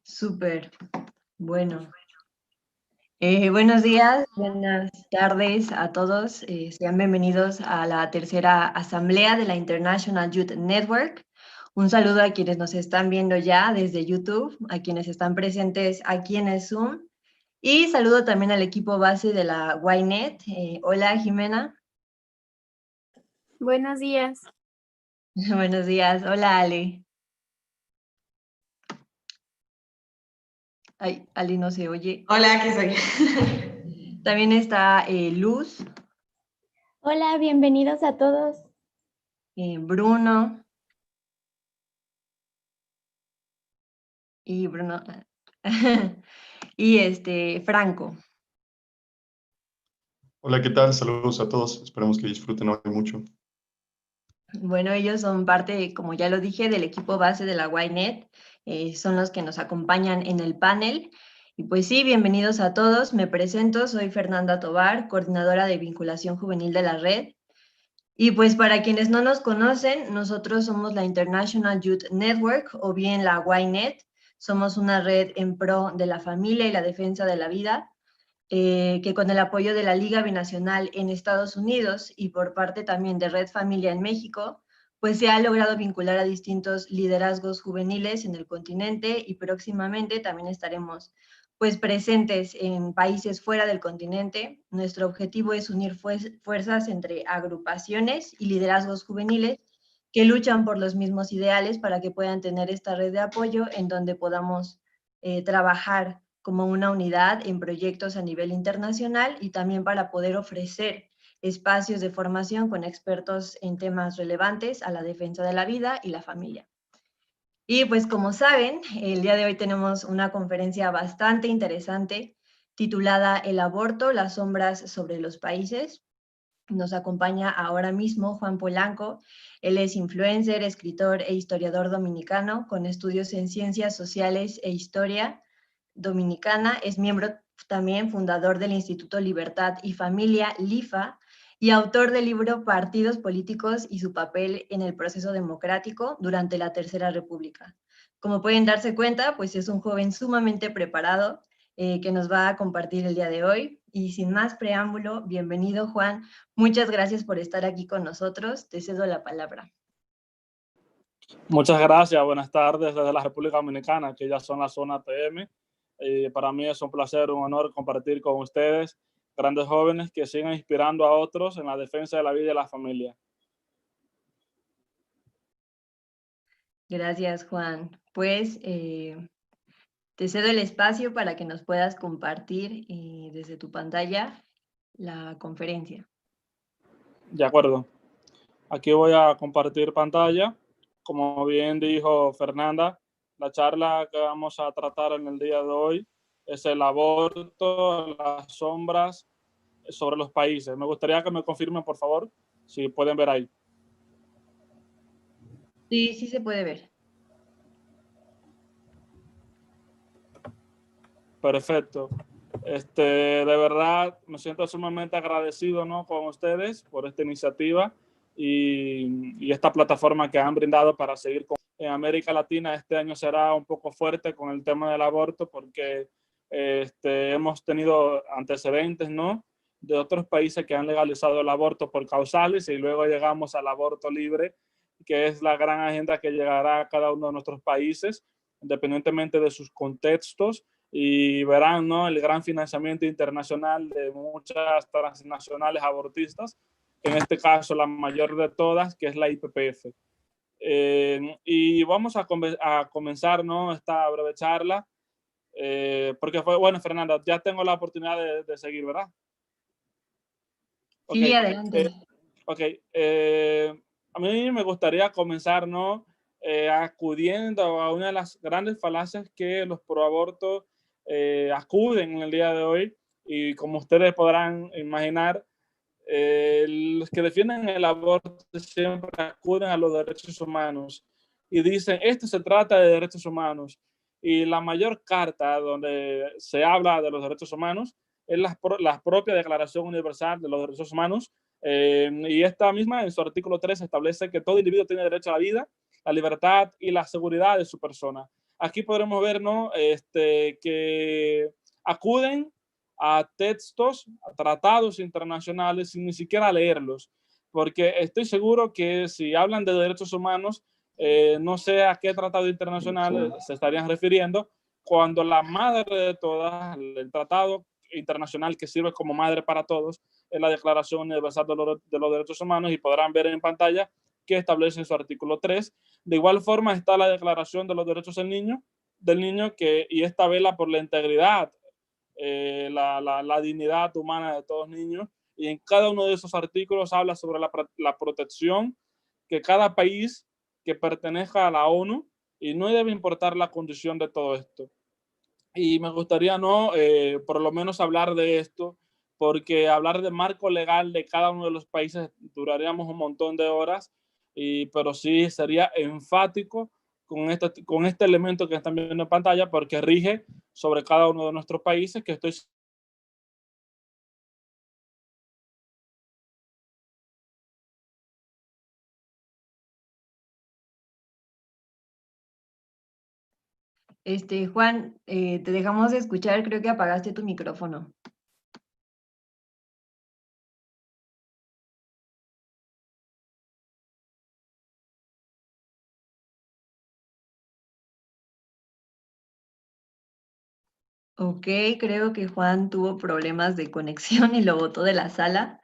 Súper. Bueno. Buenos días, buenas tardes a todos. Sean bienvenidos a la tercera asamblea de la International Youth Network. Un saludo a quienes nos están viendo ya desde YouTube, a quienes están presentes aquí en el Zoom. Y saludo también al equipo base de la YNET. Hola, Jimena. Buenos días. Buenos días. Hola, Ale. Ay, Ali no se oye. Hola, aquí soy. También está Luz. Hola, bienvenidos a todos. Bruno. Y Bruno. y Franco. Hola, ¿qué tal? Saludos a todos. Esperemos que disfruten hoy mucho. Bueno, ellos son parte, como ya lo dije, del equipo base de la YNET. Son los que nos acompañan en el panel. Y pues sí, bienvenidos a todos. Me presento, soy Fernanda Tovar, coordinadora de vinculación juvenil de la red. Y pues para quienes no nos conocen, nosotros somos la International Youth Network o bien la YNET. Somos una red en pro de la familia y la defensa de la vida, que con el apoyo de la Liga Binacional en Estados Unidos y por parte también de Red Familia en México, pues se ha logrado vincular a distintos liderazgos juveniles en el continente y próximamente también estaremos pues presentes en países fuera del continente. Nuestro objetivo es unir fuerzas entre agrupaciones y liderazgos juveniles que luchan por los mismos ideales para que puedan tener esta red de apoyo en donde podamos trabajar como una unidad en proyectos a nivel internacional y también para poder ofrecer espacios de formación con expertos en temas relevantes a la defensa de la vida y la familia. Y pues como saben, el día de hoy tenemos una conferencia bastante interesante titulada El aborto, las sombras sobre los países. Nos acompaña ahora mismo Juan Polanco. Él es influencer, escritor e historiador dominicano con estudios en ciencias sociales e historia dominicana. Es miembro también fundador del Instituto Libertad y Familia, LIFA, y autor del libro Partidos Políticos y su papel en el proceso democrático durante la Tercera República. Como pueden darse cuenta, pues es un joven sumamente preparado que nos va a compartir el día de hoy. Y sin más preámbulo, bienvenido Juan. Muchas gracias por estar aquí con nosotros. Te cedo la palabra. Muchas gracias. Buenas tardes desde la República Dominicana, que ya son la zona TM. Para mí es un placer, un honor compartir con ustedes, grandes jóvenes que sigan inspirando a otros en la defensa de la vida y de la familia. Gracias, Juan. Pues te cedo el espacio para que nos puedas compartir desde tu pantalla la conferencia. De acuerdo. Aquí voy a compartir pantalla. Como bien dijo Fernanda, la charla que vamos a tratar en el día de hoy es el aborto, las sombras sobre los países. Me gustaría que me confirmen, por favor, si pueden ver ahí. Sí, sí se puede ver. Perfecto. De verdad, me siento sumamente agradecido, ¿no?, con ustedes por esta iniciativa y esta plataforma que han brindado para seguir en América Latina. Este año será un poco fuerte con el tema del aborto porque hemos tenido antecedentes, ¿no?, de otros países que han legalizado el aborto por causales y luego llegamos al aborto libre, que es la gran agenda que llegará a cada uno de nuestros países, independientemente de sus contextos. Y verán, ¿no?, el gran financiamiento internacional de muchas transnacionales abortistas, en este caso la mayor de todas, que es la IPPF. Y vamos a comenzar, ¿no?, esta breve charla, porque fue, bueno, Fernanda, ya tengo la oportunidad de seguir, ¿verdad? Sí, Okay. adelante. A mí me gustaría comenzar, ¿no?, acudiendo a una de las grandes falacias que los proabortos acuden en el día de hoy, y como ustedes podrán imaginar, los que defienden el aborto siempre acuden a los derechos humanos y dicen, esto se trata de derechos humanos, y la mayor carta donde se habla de los derechos humanos es la propia Declaración Universal de los Derechos Humanos, y esta misma en su artículo 3 establece que todo individuo tiene derecho a la vida, la libertad y la seguridad de su persona. aquí podremos ver, ¿no? Que acuden a textos, a tratados internacionales sin ni siquiera leerlos, porque estoy seguro que si hablan de derechos humanos, no sé a qué tratado internacional se estarían refiriendo, cuando la madre de todas, el tratado internacional que sirve como madre para todos, es la Declaración Universal de los Derechos Humanos, y podrán ver en pantalla que establece en su artículo 3. De igual forma está la Declaración de los Derechos del Niño y esta vela por la integridad, la dignidad humana de todos los niños, y en cada uno de esos artículos habla sobre la protección que cada país que pertenezca a la ONU, y no debe importar la condición de todo esto. Y me gustaría, ¿no? Por lo menos hablar de esto, porque hablar de marco legal de cada uno de los países duraríamos un montón de horas, pero sí sería enfático con este elemento que están viendo en pantalla, porque rige sobre cada uno de nuestros países, que estoy... Juan, te dejamos de escuchar, creo que apagaste tu micrófono. Ok, creo que Juan tuvo problemas de conexión y lo botó de la sala.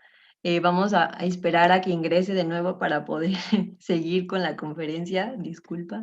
Vamos a esperar a que ingrese de nuevo para poder seguir con la conferencia. Disculpa.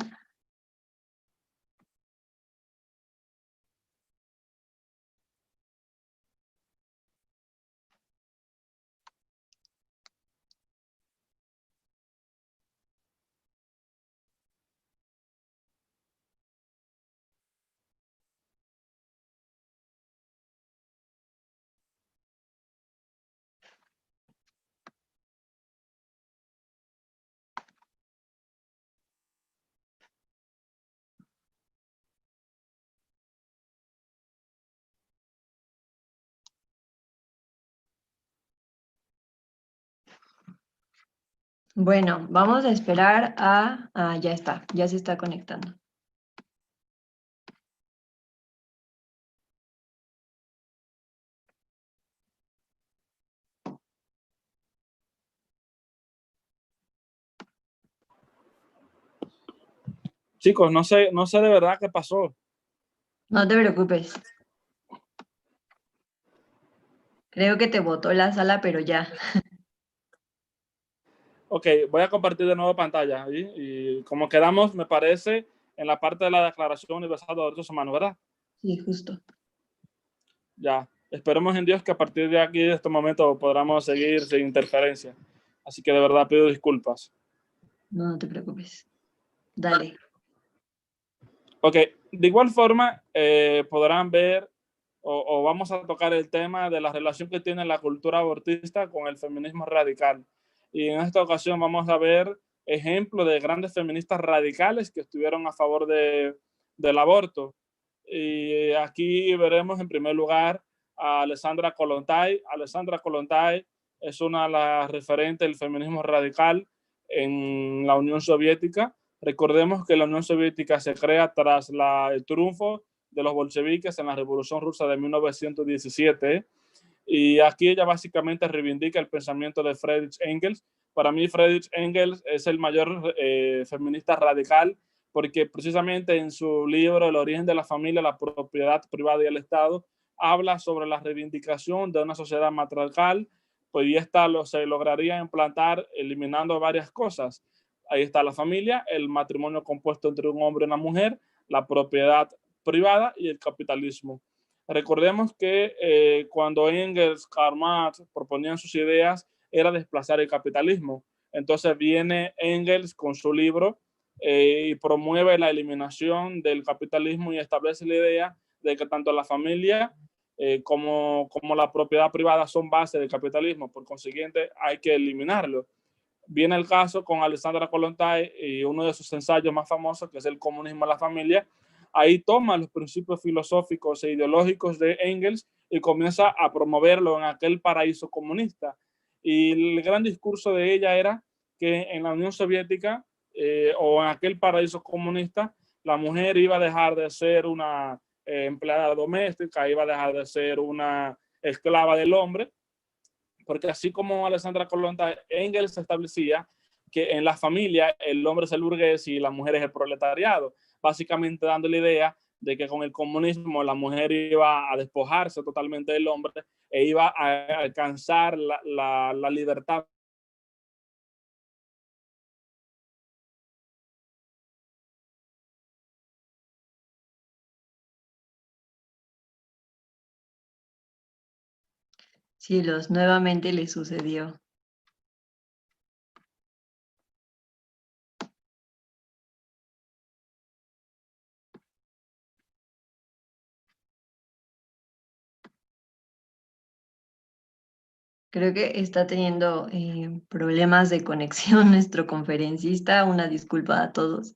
Bueno, vamos a esperar a... Ah, ya está, ya se está conectando. Chicos, no sé de verdad qué pasó. No te preocupes. Creo que te botó la sala, pero ya. Ok, voy a compartir de nuevo pantalla. Y como quedamos, me parece, en la parte de la Declaración Universal de los Derechos Humanos, ¿verdad? Sí, justo. Ya, esperemos en Dios que a partir de aquí, de este momento, podamos seguir sin interferencia. Así que de verdad pido disculpas. No, no te preocupes. Dale. Ok, de igual forma, podrán ver o vamos a tocar el tema de la relación que tiene la cultura abortista con el feminismo radical. Y en esta ocasión vamos a ver ejemplos de grandes feministas radicales que estuvieron a favor del aborto. Y aquí veremos en primer lugar a Alexandra Kollontai. Alexandra Kollontai es una de las referentes del feminismo radical en la Unión Soviética. Recordemos que la Unión Soviética se crea tras el triunfo de los bolcheviques en la Revolución Rusa de 1917, y aquí ella básicamente reivindica el pensamiento de Friedrich Engels. Para mí Friedrich Engels es el mayor feminista radical, porque precisamente en su libro El origen de la familia, la propiedad privada y el Estado, habla sobre la reivindicación de una sociedad matriarcal, pues y esta se lograría implantar eliminando varias cosas. Ahí está la familia, el matrimonio compuesto entre un hombre y una mujer, la propiedad privada y el capitalismo. Recordemos que cuando Engels, Karl Marx proponían sus ideas, era desplazar el capitalismo. Entonces viene Engels con su libro y promueve la eliminación del capitalismo y establece la idea de que tanto la familia como la propiedad privada son base del capitalismo. Por consiguiente, hay que eliminarlo. Viene el caso con Alexandra Kollontai y uno de sus ensayos más famosos, que es El comunismo en la familia. Ahí toma los principios filosóficos e ideológicos de Engels y comienza a promoverlo en aquel paraíso comunista. Y el gran discurso de ella era que en la Unión Soviética o en aquel paraíso comunista la mujer iba a dejar de ser una empleada doméstica, iba a dejar de ser una esclava del hombre, porque así como Alexandra Kollontai, Engels establecía que en la familia el hombre es el burgués y la mujer es el proletariado, básicamente dando la idea de que con el comunismo la mujer iba a despojarse totalmente del hombre e iba a alcanzar la libertad. Sí, nuevamente le sucedió. Creo que está teniendo problemas de conexión nuestro conferencista. Una disculpa a todos.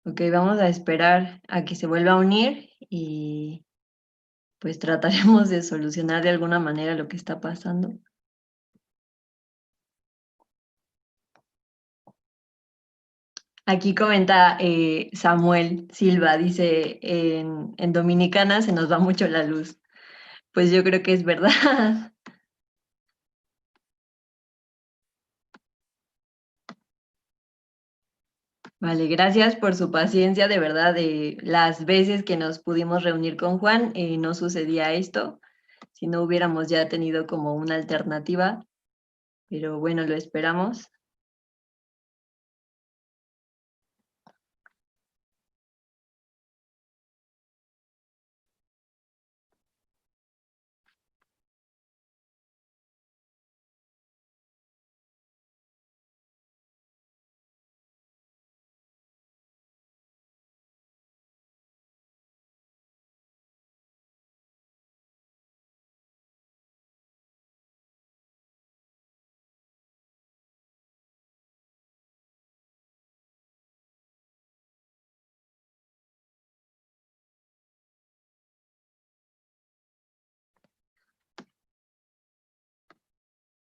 Ok, vamos a esperar a que se vuelva a unir y pues trataremos de solucionar de alguna manera lo que está pasando. Aquí comenta Samuel Silva, dice, en Dominicana se nos va mucho la luz. Pues yo creo que es verdad. Vale, gracias por su paciencia, de verdad, las veces que nos pudimos reunir con Juan, no sucedía esto, si no hubiéramos ya tenido como una alternativa, pero bueno, lo esperamos.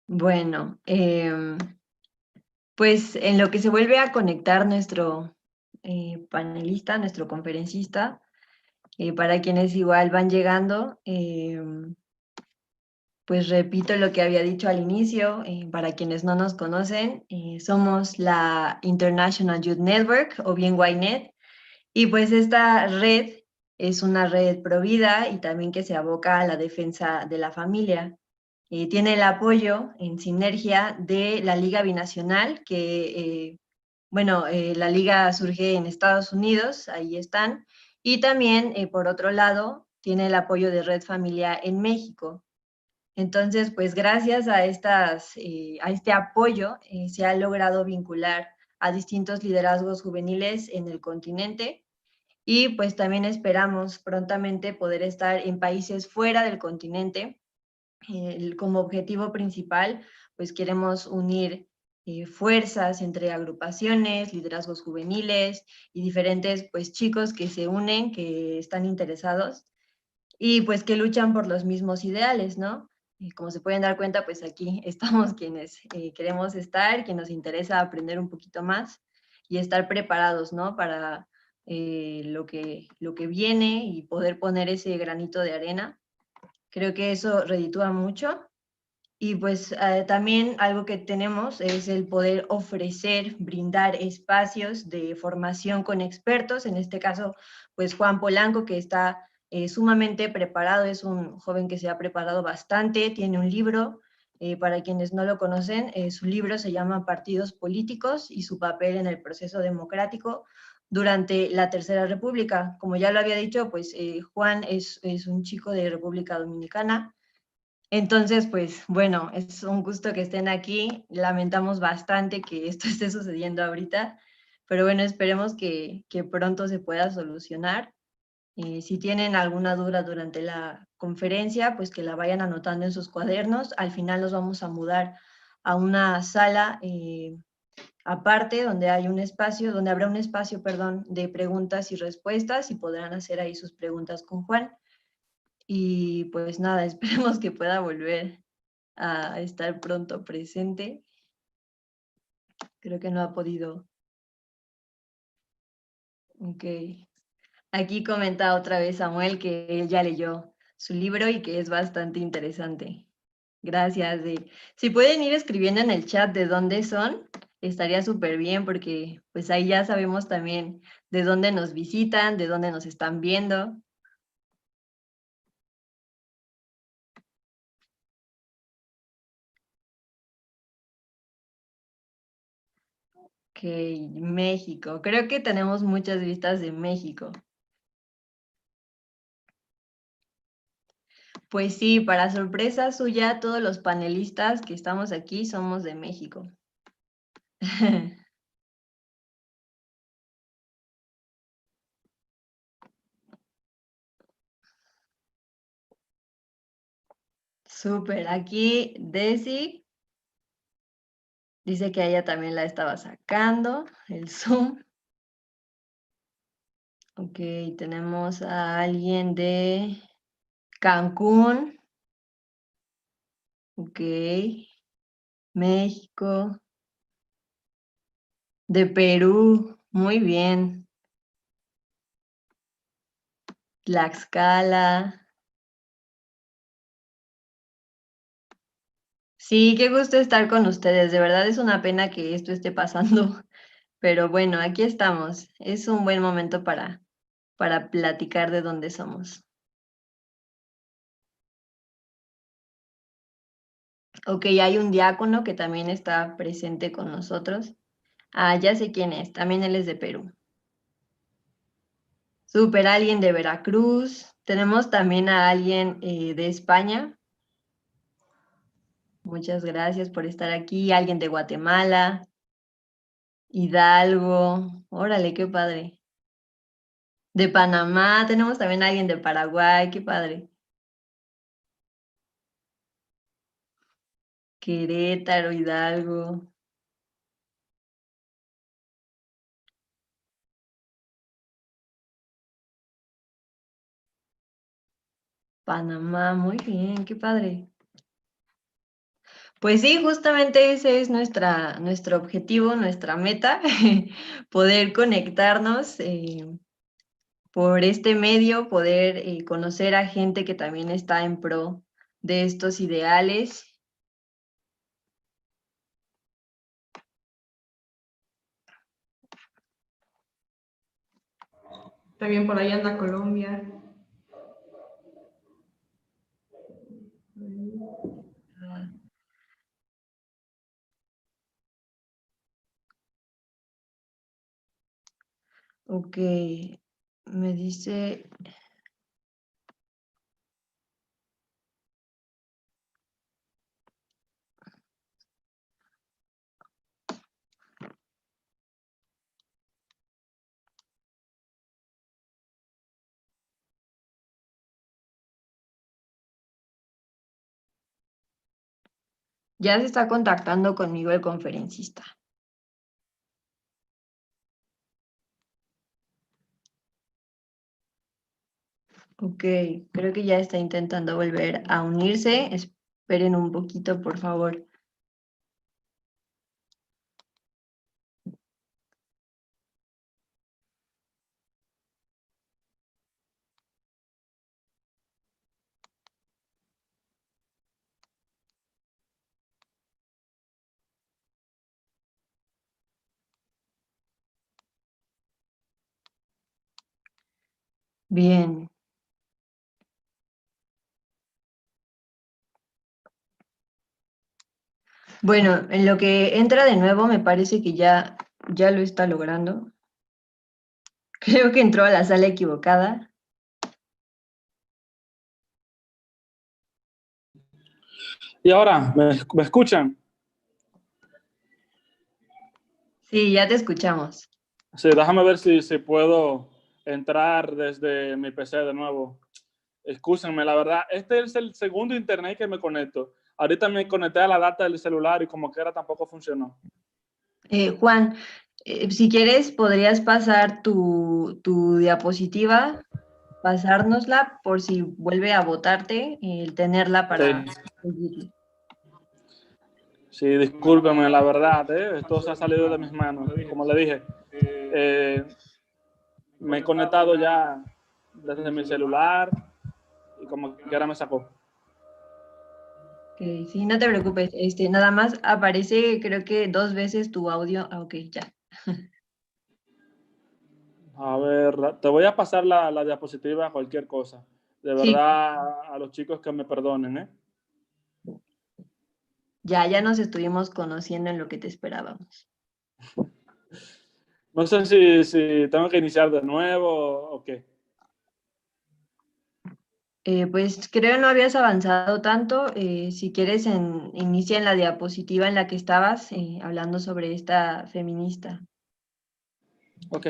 Bueno, pues en lo que se vuelve a conectar nuestro panelista, nuestro conferencista, para quienes igual van llegando, pues repito lo que había dicho al inicio, para quienes no nos conocen, somos la International Youth Network o bien YNET, y pues esta red es una red provida y también que se aboca a la defensa de la familia. Tiene el apoyo en sinergia de la Liga Binacional, que, la Liga surge en Estados Unidos, ahí están, y también, por otro lado, tiene el apoyo de Red Familia en México. Entonces, pues gracias a este apoyo se ha logrado vincular a distintos liderazgos juveniles en el continente y pues también esperamos prontamente poder estar en países fuera del continente. Como objetivo principal, pues queremos unir fuerzas entre agrupaciones, liderazgos juveniles y diferentes pues chicos que se unen, que están interesados y pues que luchan por los mismos ideales, ¿no? Como se pueden dar cuenta, pues aquí estamos quienes queremos estar, quien nos interesa aprender un poquito más y estar preparados, ¿no? Para lo que viene y poder poner ese granito de arena. Creo que eso reditúa mucho. Y pues también algo que tenemos es el poder ofrecer, brindar espacios de formación con expertos, en este caso, pues Juan Polanco, que está sumamente preparado, es un joven que se ha preparado bastante, tiene un libro, para quienes no lo conocen, su libro se llama Partidos Políticos y su papel en el proceso democrático durante la Tercera República. Como ya lo había dicho, pues Juan es un chico de República Dominicana. Entonces, pues bueno, es un gusto que estén aquí. Lamentamos bastante que esto esté sucediendo ahorita, pero bueno, esperemos que pronto se pueda solucionar. Si tienen alguna duda durante la conferencia, pues que la vayan anotando en sus cuadernos. Al final nos vamos a mudar a una sala aparte donde hay un espacio, donde habrá un espacio, perdón, de preguntas y respuestas y podrán hacer ahí sus preguntas con Juan. Y pues nada, esperemos que pueda volver a estar pronto presente. Creo que no ha podido. Ok. Aquí comenta otra vez Samuel que él ya leyó su libro y que es bastante interesante. Gracias. Si pueden ir escribiendo en el chat de dónde son, estaría súper bien porque pues ahí ya sabemos también de dónde nos visitan, de dónde nos están viendo. Ok, México. Creo que tenemos muchas vistas de México. Pues sí, para sorpresa suya, todos los panelistas que estamos aquí somos de México. Súper, aquí Desi dice que a ella también la estaba sacando, el Zoom. Ok, tenemos a alguien de Cancún. Ok, México. De Perú, muy bien. Tlaxcala. Sí, qué gusto estar con ustedes. De verdad es una pena que esto esté pasando. Pero bueno, aquí estamos. Es un buen momento para platicar de dónde somos. Ok, hay un diácono que también está presente con nosotros. Ah, ya sé quién es. También él es de Perú. Súper, alguien de Veracruz. Tenemos también a alguien de España. Muchas gracias por estar aquí. Alguien de Guatemala. Hidalgo. Órale, qué padre. De Panamá. Tenemos también a alguien de Paraguay. Qué padre. Querétaro, Hidalgo. Panamá, muy bien, qué padre. Pues sí, justamente ese es nuestro objetivo, nuestra meta, poder conectarnos por este medio, poder conocer a gente que también está en pro de estos ideales. También por ahí anda Colombia. Ok, me dice... Ya se está contactando conmigo el conferencista. Ok, creo que ya está intentando volver a unirse. Esperen un poquito, por favor. Bien. Bueno, en lo que entra de nuevo me parece que ya lo está logrando. Creo que entró a la sala equivocada. Y ahora, ¿me escuchan? Sí, ya te escuchamos. Sí, déjame ver si puedo entrar desde mi PC de nuevo. Excúsenme, la verdad, este es el segundo internet que me conecto. Ahorita me conecté a la data del celular y como que era tampoco funcionó. Juan, si quieres, podrías pasar tu diapositiva, pasárnosla por si vuelve a votarte, el tenerla para Sí. seguirle. Sí, discúlpeme, la verdad, esto se ha salido de mis manos. Como le dije, me he conectado ya desde mi celular y como que ahora me sacó. Okay, sí, no te preocupes. Nada más aparece, creo que 2 veces tu audio. Ah, ok, ya. A ver, te voy a pasar la diapositiva, cualquier cosa. De Sí, verdad, a los chicos que me perdonen, ¿eh? ya nos estuvimos conociendo en lo que te esperábamos. No sé si tengo que iniciar de nuevo o qué. Pues creo no habías avanzado tanto. Si quieres, inicia en la diapositiva en la que estabas hablando sobre esta feminista. Ok.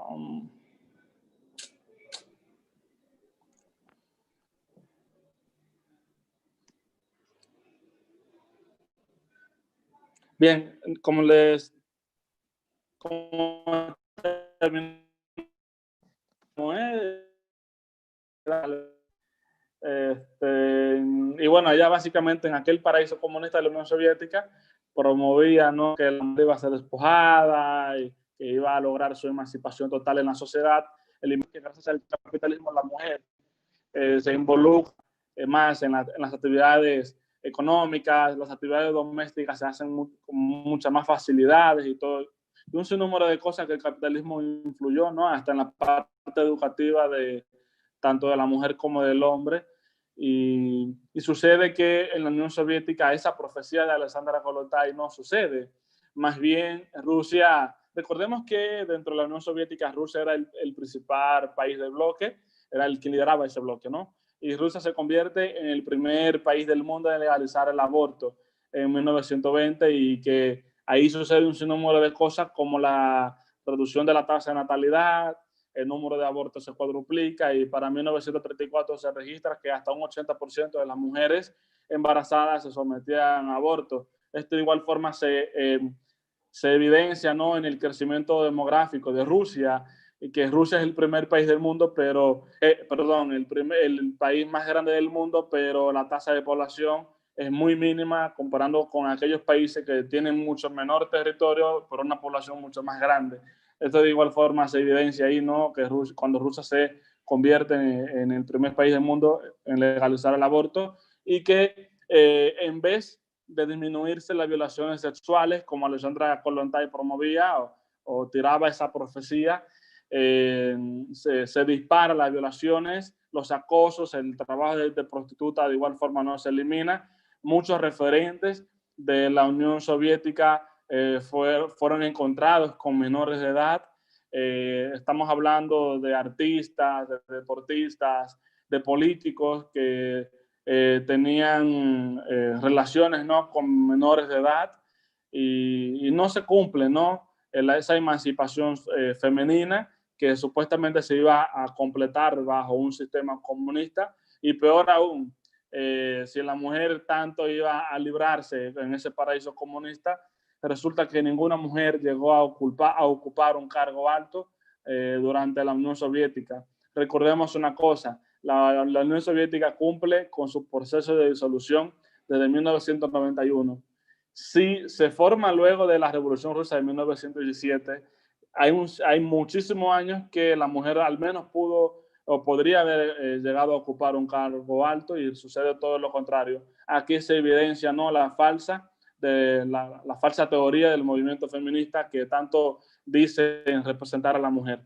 Um, bien, como terminó, y bueno, ella básicamente en aquel paraíso comunista de la Unión Soviética promovía, ¿no?, que la mujer iba a ser despojada y que iba a lograr su emancipación total en la sociedad. Que gracias al capitalismo la mujer se involucra más en las actividades económicas, las actividades domésticas se hacen con muchas más facilidades y todo. Y un sinnúmero de cosas que el capitalismo influyó, ¿no?, hasta en la parte educativa tanto de la mujer como del hombre. Y sucede que en la Unión Soviética esa profecía de Alexandra Kollontai no sucede. Más bien Rusia, recordemos que dentro de la Unión Soviética Rusia era el principal país del bloque, era el que lideraba ese bloque, ¿no? Y Rusia se convierte en el primer país del mundo en legalizar el aborto en 1920 y que ahí sucede un sinnúmero de cosas como la reducción de la tasa de natalidad, el número de abortos se cuadruplica y para 1934 se registra que hasta un 80% de las mujeres embarazadas se sometían a aborto. Esto de igual forma se evidencia, ¿no?, en el crecimiento demográfico de Rusia, y que Rusia es el primer país del mundo, pero, el país más grande del mundo, pero la tasa de población es muy mínima comparando con aquellos países que tienen mucho menor territorio, pero una población mucho más grande. Esto de igual forma se evidencia ahí, ¿no?, que cuando Rusia se convierte en el primer país del mundo en legalizar el aborto y que en vez de disminuirse las violaciones sexuales, como Alexandra Kollontai promovía o tiraba esa profecía, se disparan las violaciones, los acosos, el trabajo de prostituta de igual forma no se elimina. Muchos referentes de la Unión Soviética fueron encontrados con menores de edad. Estamos hablando de artistas, de deportistas, de políticos que tenían relaciones, ¿no?, con menores de edad y no se cumple, ¿no?, esa emancipación femenina que supuestamente se iba a completar bajo un sistema comunista. Y peor aún, si la mujer tanto iba a librarse en ese paraíso comunista, resulta que ninguna mujer llegó a ocupar un cargo alto durante la Unión Soviética. Recordemos una cosa, la Unión Soviética cumple con su proceso de disolución desde 1991. Sí, se forma luego de la Revolución Rusa de 1917. Hay muchísimos años que la mujer al menos pudo o podría haber llegado a ocupar un cargo alto y sucede todo lo contrario. Aquí se evidencia, ¿no?, la falsa teoría del movimiento feminista que tanto dice representar a la mujer.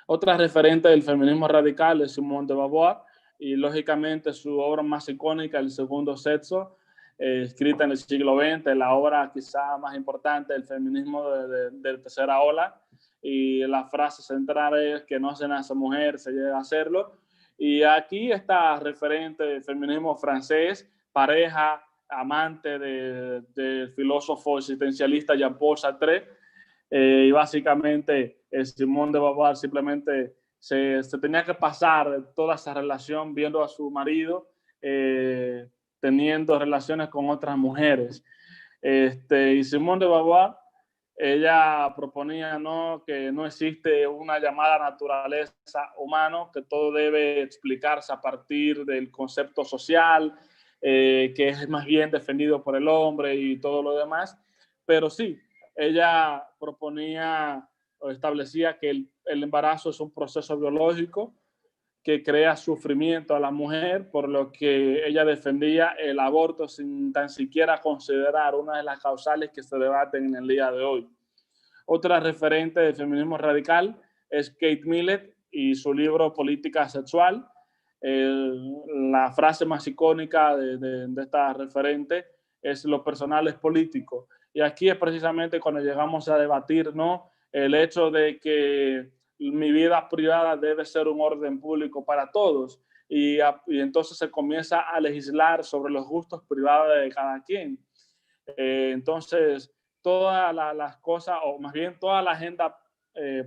Otra referente del feminismo radical es Simone de Beauvoir y lógicamente su obra más icónica, El segundo sexo, escrita en el siglo XX, la obra quizá más importante del feminismo de tercera ola, y la frase central es que no se nace mujer, se llega a hacerlo. Y aquí está referente del feminismo francés, pareja, amante del filósofo existencialista Jean-Paul Sartre, y básicamente Simone de Beauvoir simplemente se tenía que pasar toda esa relación viendo a su marido teniendo relaciones con otras mujeres. Y Simone de Beauvoir Ella proponía, ¿no?, que no existe una llamada naturaleza humana, que todo debe explicarse a partir del concepto social, que es más bien defendido por el hombre y todo lo demás. Pero sí, ella proponía o establecía que el embarazo es un proceso biológico que crea sufrimiento a la mujer, por lo que ella defendía el aborto sin tan siquiera considerar una de las causales que se debaten en el día de hoy. Otra referente del feminismo radical es Kate Millett y su libro Política Sexual. La frase más icónica de esta referente es lo personal es político. Y aquí es precisamente cuando llegamos a debatir, ¿no?, el hecho de que mi vida privada debe ser un orden público para todos. Y entonces se comienza a legislar sobre los gustos privados de cada quien. Entonces, todas las cosas, o más bien toda la agenda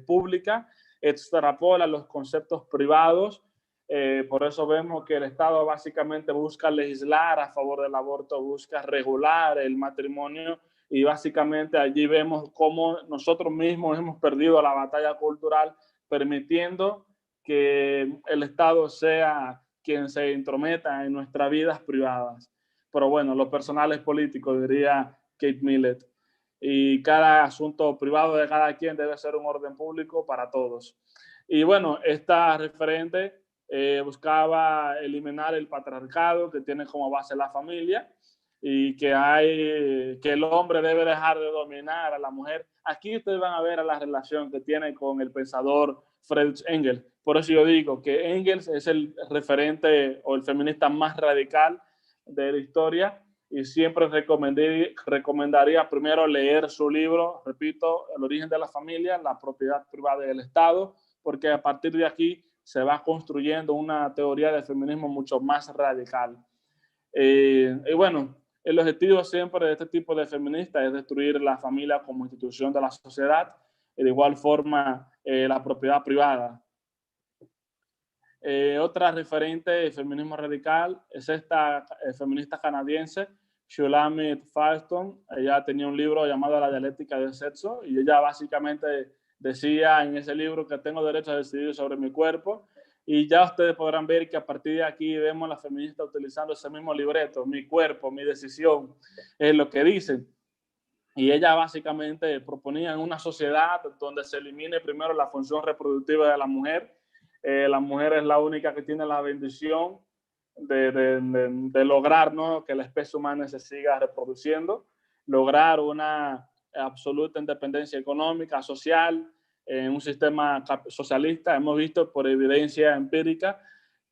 pública extrapola los conceptos privados. Por eso vemos que el Estado básicamente busca legislar a favor del aborto, busca regular el matrimonio, y básicamente allí vemos cómo nosotros mismos hemos perdido la batalla cultural, permitiendo que el Estado sea quien se intrometa en nuestras vidas privadas. Pero bueno, lo personal es político, diría Kate Millett. Y cada asunto privado de cada quien debe ser un orden público para todos. Y bueno, esta referente buscaba eliminar el patriarcado que tiene como base la familia, y que el hombre debe dejar de dominar a la mujer. Aquí ustedes van a ver la relación que tiene con el pensador Friedrich Engels. Por eso yo digo que Engels es el referente o el feminista más radical de la historia, y siempre recomendaría primero leer su libro, repito, El origen de la familia, la propiedad privada del Estado, porque a partir de aquí se va construyendo una teoría de feminismo mucho más radical. Y bueno, el objetivo siempre de este tipo de feministas es destruir la familia como institución de la sociedad, y de igual forma la propiedad privada. Otra referente de feminismo radical es esta feminista canadiense, Shulamit Firestone. Ella tenía un libro llamado La dialéctica del sexo, y ella básicamente decía en ese libro que tengo derecho a decidir sobre mi cuerpo. Y ya ustedes podrán ver que a partir de aquí vemos a las feministas utilizando ese mismo libreto, mi cuerpo, mi decisión, es lo que dicen. Y ella básicamente proponía una sociedad donde se elimine primero la función reproductiva de la mujer. La mujer es la única que tiene la bendición de lograr, ¿no?, que la especie humana se siga reproduciendo, lograr una absoluta independencia económica, social, en un sistema socialista. Hemos visto por evidencia empírica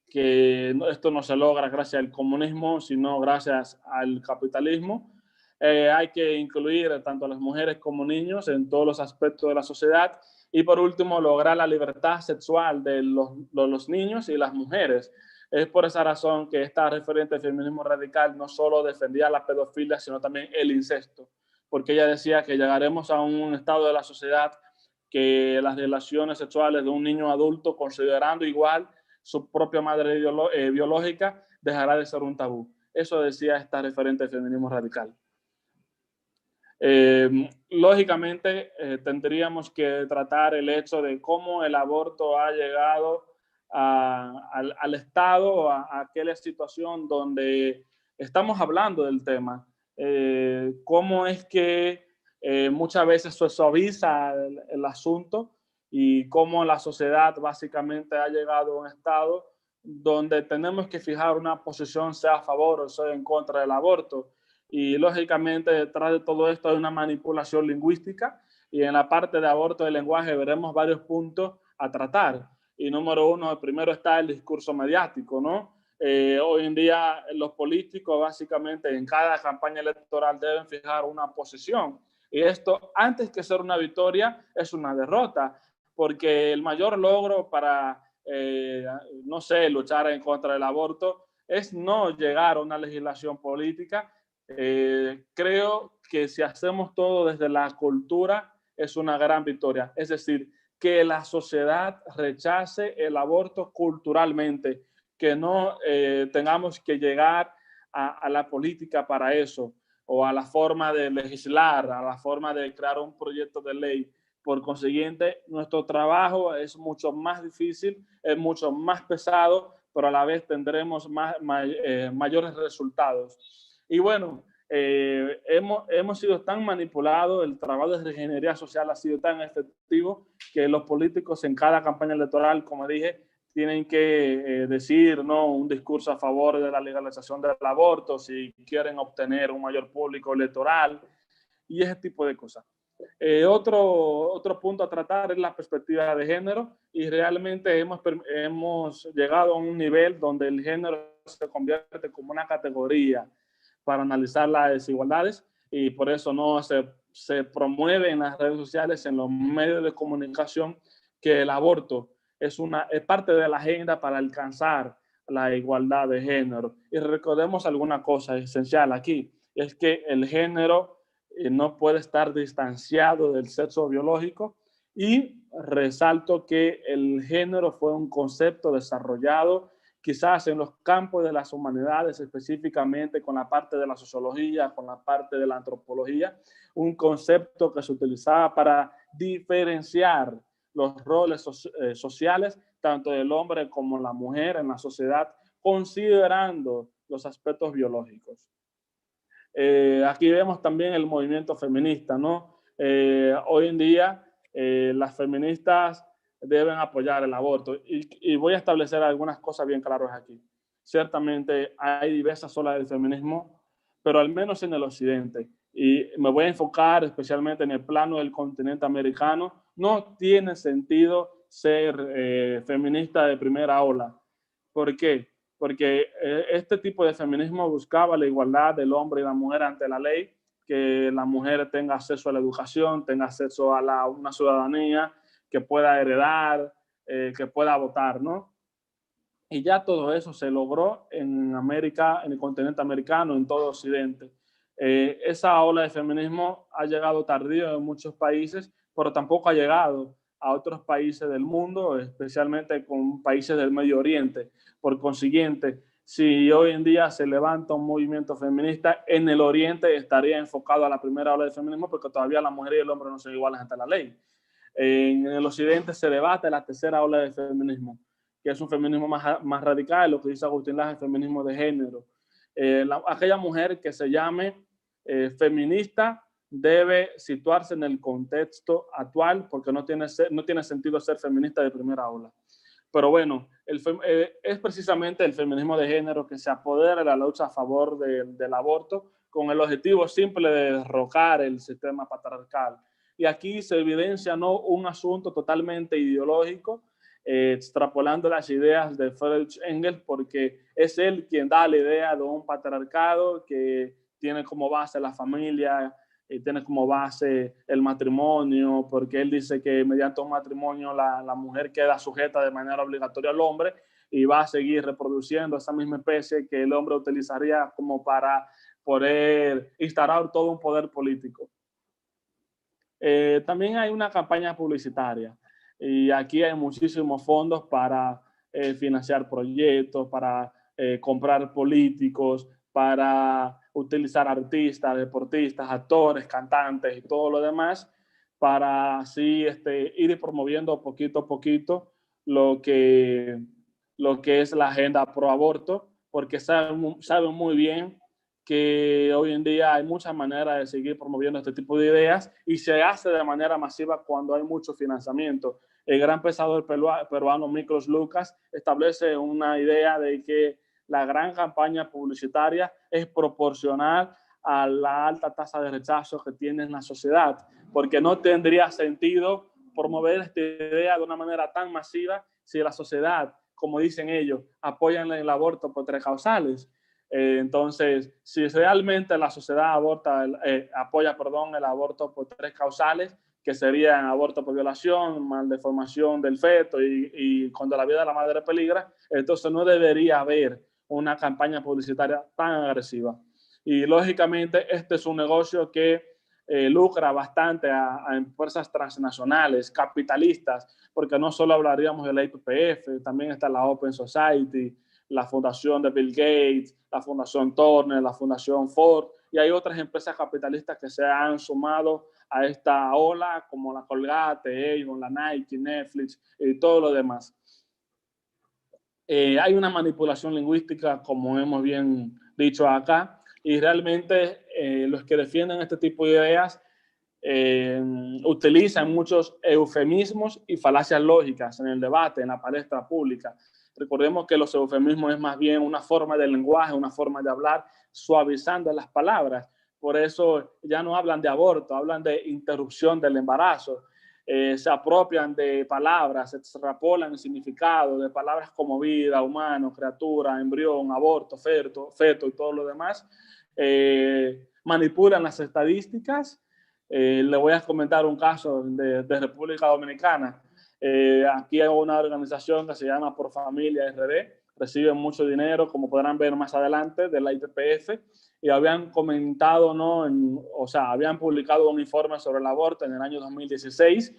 que esto no se logra gracias al comunismo, sino gracias al capitalismo. Hay que incluir tanto a las mujeres como niños en todos los aspectos de la sociedad. Y por último, lograr la libertad sexual de los niños y las mujeres. Es por esa razón que esta referente del feminismo radical no solo defendía la pedofilia, sino también el incesto, porque ella decía que llegaremos a un estado de la sociedad que las relaciones sexuales de un niño adulto, considerando igual su propia madre biológica, dejará de ser un tabú. Eso decía esta referente del feminismo radical. Lógicamente, tendríamos que tratar el hecho de cómo el aborto ha llegado al Estado, a aquella situación donde estamos hablando del tema. Cómo es que muchas veces se suaviza el asunto, y cómo la sociedad básicamente ha llegado a un estado donde tenemos que fijar una posición, sea a favor o sea en contra del aborto. Y lógicamente detrás de todo esto hay una manipulación lingüística, y en la parte de aborto del lenguaje veremos varios puntos a tratar. Y número uno, el primero está el discurso mediático, ¿no? Hoy en día los políticos básicamente en cada campaña electoral deben fijar una posición, y esto, antes que ser una victoria, es una derrota, porque el mayor logro para, no sé, luchar en contra del aborto es no llegar a una legislación política. Creo que si hacemos todo desde la cultura es una gran victoria. Es decir, que la sociedad rechace el aborto culturalmente, que no tengamos que llegar a la política para eso. o a la forma de legislar, a la forma de crear un proyecto de ley. Por consiguiente, nuestro trabajo es mucho más difícil, es mucho más pesado, pero a la vez tendremos mayores resultados. Y bueno, hemos sido tan manipulados, el trabajo de ingeniería social ha sido tan efectivo que los políticos en cada campaña electoral, como dije, tienen que decir, ¿no?, un discurso a favor de la legalización del aborto, si quieren obtener un mayor público electoral y ese tipo de cosas. Otro punto a tratar es la perspectiva de género, y realmente hemos llegado a un nivel donde el género se convierte como una categoría para analizar las desigualdades, y por eso no se promueve en las redes sociales, en los medios de comunicación, que el aborto es parte de la agenda para alcanzar la igualdad de género. Y recordemos alguna cosa esencial aquí, es que el género no puede estar distanciado del sexo biológico, y resalto que el género fue un concepto desarrollado quizás en los campos de las humanidades, específicamente con la parte de la sociología, con la parte de la antropología, un concepto que se utilizaba para diferenciar los roles sociales, tanto del hombre como la mujer en la sociedad, considerando los aspectos biológicos. Aquí vemos también el movimiento feminista, ¿no? Hoy en día las feministas deben apoyar el aborto, y voy a establecer algunas cosas bien claras aquí. Ciertamente hay diversas olas del feminismo, pero al menos en el occidente, y me voy a enfocar especialmente en el plano del continente americano, no tiene sentido ser feminista de primera ola. ¿Por qué? Porque este tipo de feminismo buscaba la igualdad del hombre y la mujer ante la ley, que la mujer tenga acceso a la educación, tenga acceso a una ciudadanía, que pueda heredar, que pueda votar, ¿no? Y ya todo eso se logró en América, en el continente americano, en todo Occidente. Esa ola de feminismo ha llegado tardío en muchos países, pero tampoco ha llegado a otros países del mundo, especialmente con países del Medio Oriente. Por consiguiente, si hoy en día se levanta un movimiento feminista, en el Oriente estaría enfocado a la primera ola de feminismo, porque todavía la mujer y el hombre no son iguales ante la ley. En el Occidente se debate la tercera ola de feminismo, que es un feminismo más radical, lo que dice Agustín Laje, el feminismo de género. Aquella mujer que se llame feminista debe situarse en el contexto actual, porque no tiene sentido ser feminista de primera ola. Pero bueno, es precisamente el feminismo de género que se apodera de la lucha a favor del aborto, con el objetivo simple de derrocar el sistema patriarcal. Y aquí se evidencia, ¿no?, un asunto totalmente ideológico, extrapolando las ideas de Friedrich Engels, porque es él quien da la idea de un patriarcado que tiene como base la familia, y tiene como base el matrimonio, porque él dice que mediante un matrimonio la mujer queda sujeta de manera obligatoria al hombre y va a seguir reproduciendo esa misma especie que el hombre utilizaría como para poder instaurar todo un poder político. También hay una campaña publicitaria, y aquí hay muchísimos fondos para financiar proyectos, para comprar políticos, para utilizar artistas, deportistas, actores, cantantes y todo lo demás, para así ir promoviendo poquito a poquito lo que es la agenda pro aborto, porque saben muy bien que hoy en día hay muchas maneras de seguir promoviendo este tipo de ideas, y se hace de manera masiva cuando hay mucho financiamiento. El gran pensador peruano Miklos Lucas establece una idea de que la gran campaña publicitaria es proporcional a la alta tasa de rechazo que tiene en la sociedad, porque no tendría sentido promover esta idea de una manera tan masiva si la sociedad, como dicen ellos, apoyan el aborto por 3 causales. Entonces, si realmente la sociedad apoya el aborto por 3 causales, que serían aborto por violación, maldeformación del feto y cuando la vida de la madre peligra, entonces no debería haber una campaña publicitaria tan agresiva. Y lógicamente este es un negocio que lucra bastante a empresas transnacionales, capitalistas, porque no solo hablaríamos de la IPPF, también está la Open Society, la fundación de Bill Gates, la fundación Turner, la fundación Ford, y hay otras empresas capitalistas que se han sumado a esta ola, como la Colgate, Avon, la Nike, Netflix y todo lo demás. Hay una manipulación lingüística, como hemos bien dicho acá, y realmente los que defienden este tipo de ideas utilizan muchos eufemismos y falacias lógicas en el debate, en la palestra pública. Recordemos que los eufemismos es más bien una forma de lenguaje, una forma de hablar, suavizando las palabras. Por eso ya no hablan de aborto, hablan de interrupción del embarazo. Se apropian de palabras, se extrapolan el significado de palabras como vida, humano, criatura, embrión, aborto, feto y todo lo demás. Manipulan las estadísticas. Le voy a comentar un caso de República Dominicana. Aquí hay una organización que se llama Por Familia RD, reciben mucho dinero, como podrán ver más adelante, de la IPPF, y habían comentado, ¿no? Habían publicado un informe sobre el aborto en el año 2016,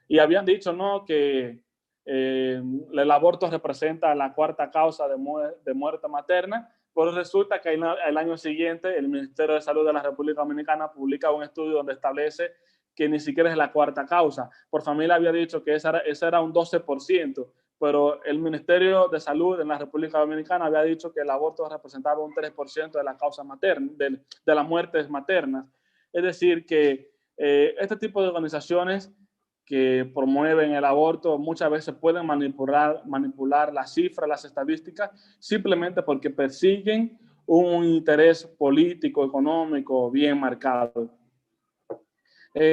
y habían dicho, ¿no?, que el aborto representa la cuarta causa de muerte materna, pero resulta que el año siguiente el Ministerio de Salud de la República Dominicana publica un estudio donde establece que ni siquiera es la cuarta causa. Por Familia había dicho que ese era un 12%, pero el Ministerio de Salud en la República Dominicana había dicho que el aborto representaba un 3% de la causa materna, de las muertes maternas. Es decir, que este tipo de organizaciones que promueven el aborto muchas veces pueden manipular las cifras, las estadísticas, simplemente porque persiguen un interés político, económico bien marcado.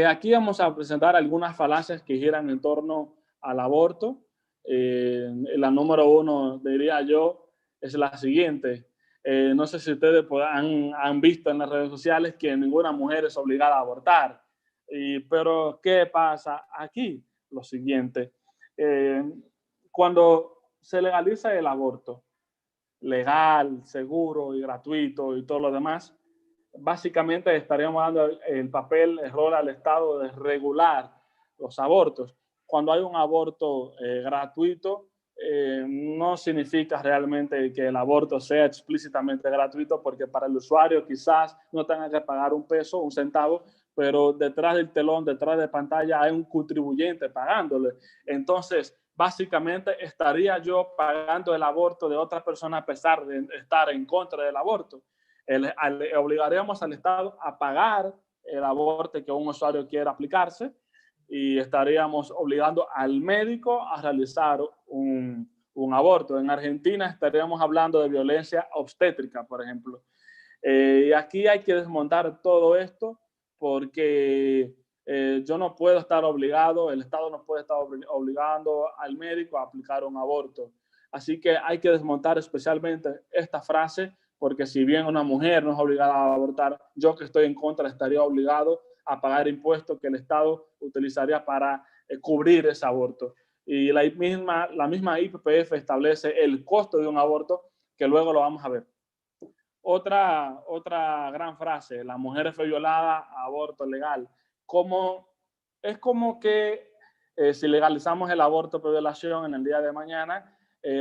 Aquí vamos a presentar algunas falacias que giran en torno al aborto. La número 1, diría yo, es la siguiente. No sé si ustedes han visto en las redes sociales que ninguna mujer es obligada a abortar. Pero, ¿qué pasa aquí? Lo siguiente. Cuando se legaliza el aborto, legal, seguro y gratuito y todo lo demás, básicamente estaríamos dando el rol al Estado de regular los abortos. Cuando hay un aborto gratuito, no significa realmente que el aborto sea explícitamente gratuito, porque para el usuario quizás no tenga que pagar un peso, un centavo, pero detrás del telón, detrás de pantalla, hay un contribuyente pagándole. Entonces, básicamente estaría yo pagando el aborto de otra persona a pesar de estar en contra del aborto. Obligaríamos al Estado a pagar el aborto que un usuario quiera aplicarse, y estaríamos obligando al médico a realizar un aborto. En Argentina estaríamos hablando de violencia obstétrica, por ejemplo. Y aquí hay que desmontar todo esto, porque yo no puedo estar obligado, el Estado no puede estar obligando al médico a aplicar un aborto. Así que hay que desmontar especialmente esta frase, porque si bien una mujer no es obligada a abortar, yo que estoy en contra estaría obligado a pagar impuestos que el Estado utilizaría para cubrir ese aborto. Y la misma IPPF establece el costo de un aborto, que luego lo vamos a ver. Otra gran frase: la mujer fue violada, aborto legal. Es como que si legalizamos el aborto por violación en el día de mañana,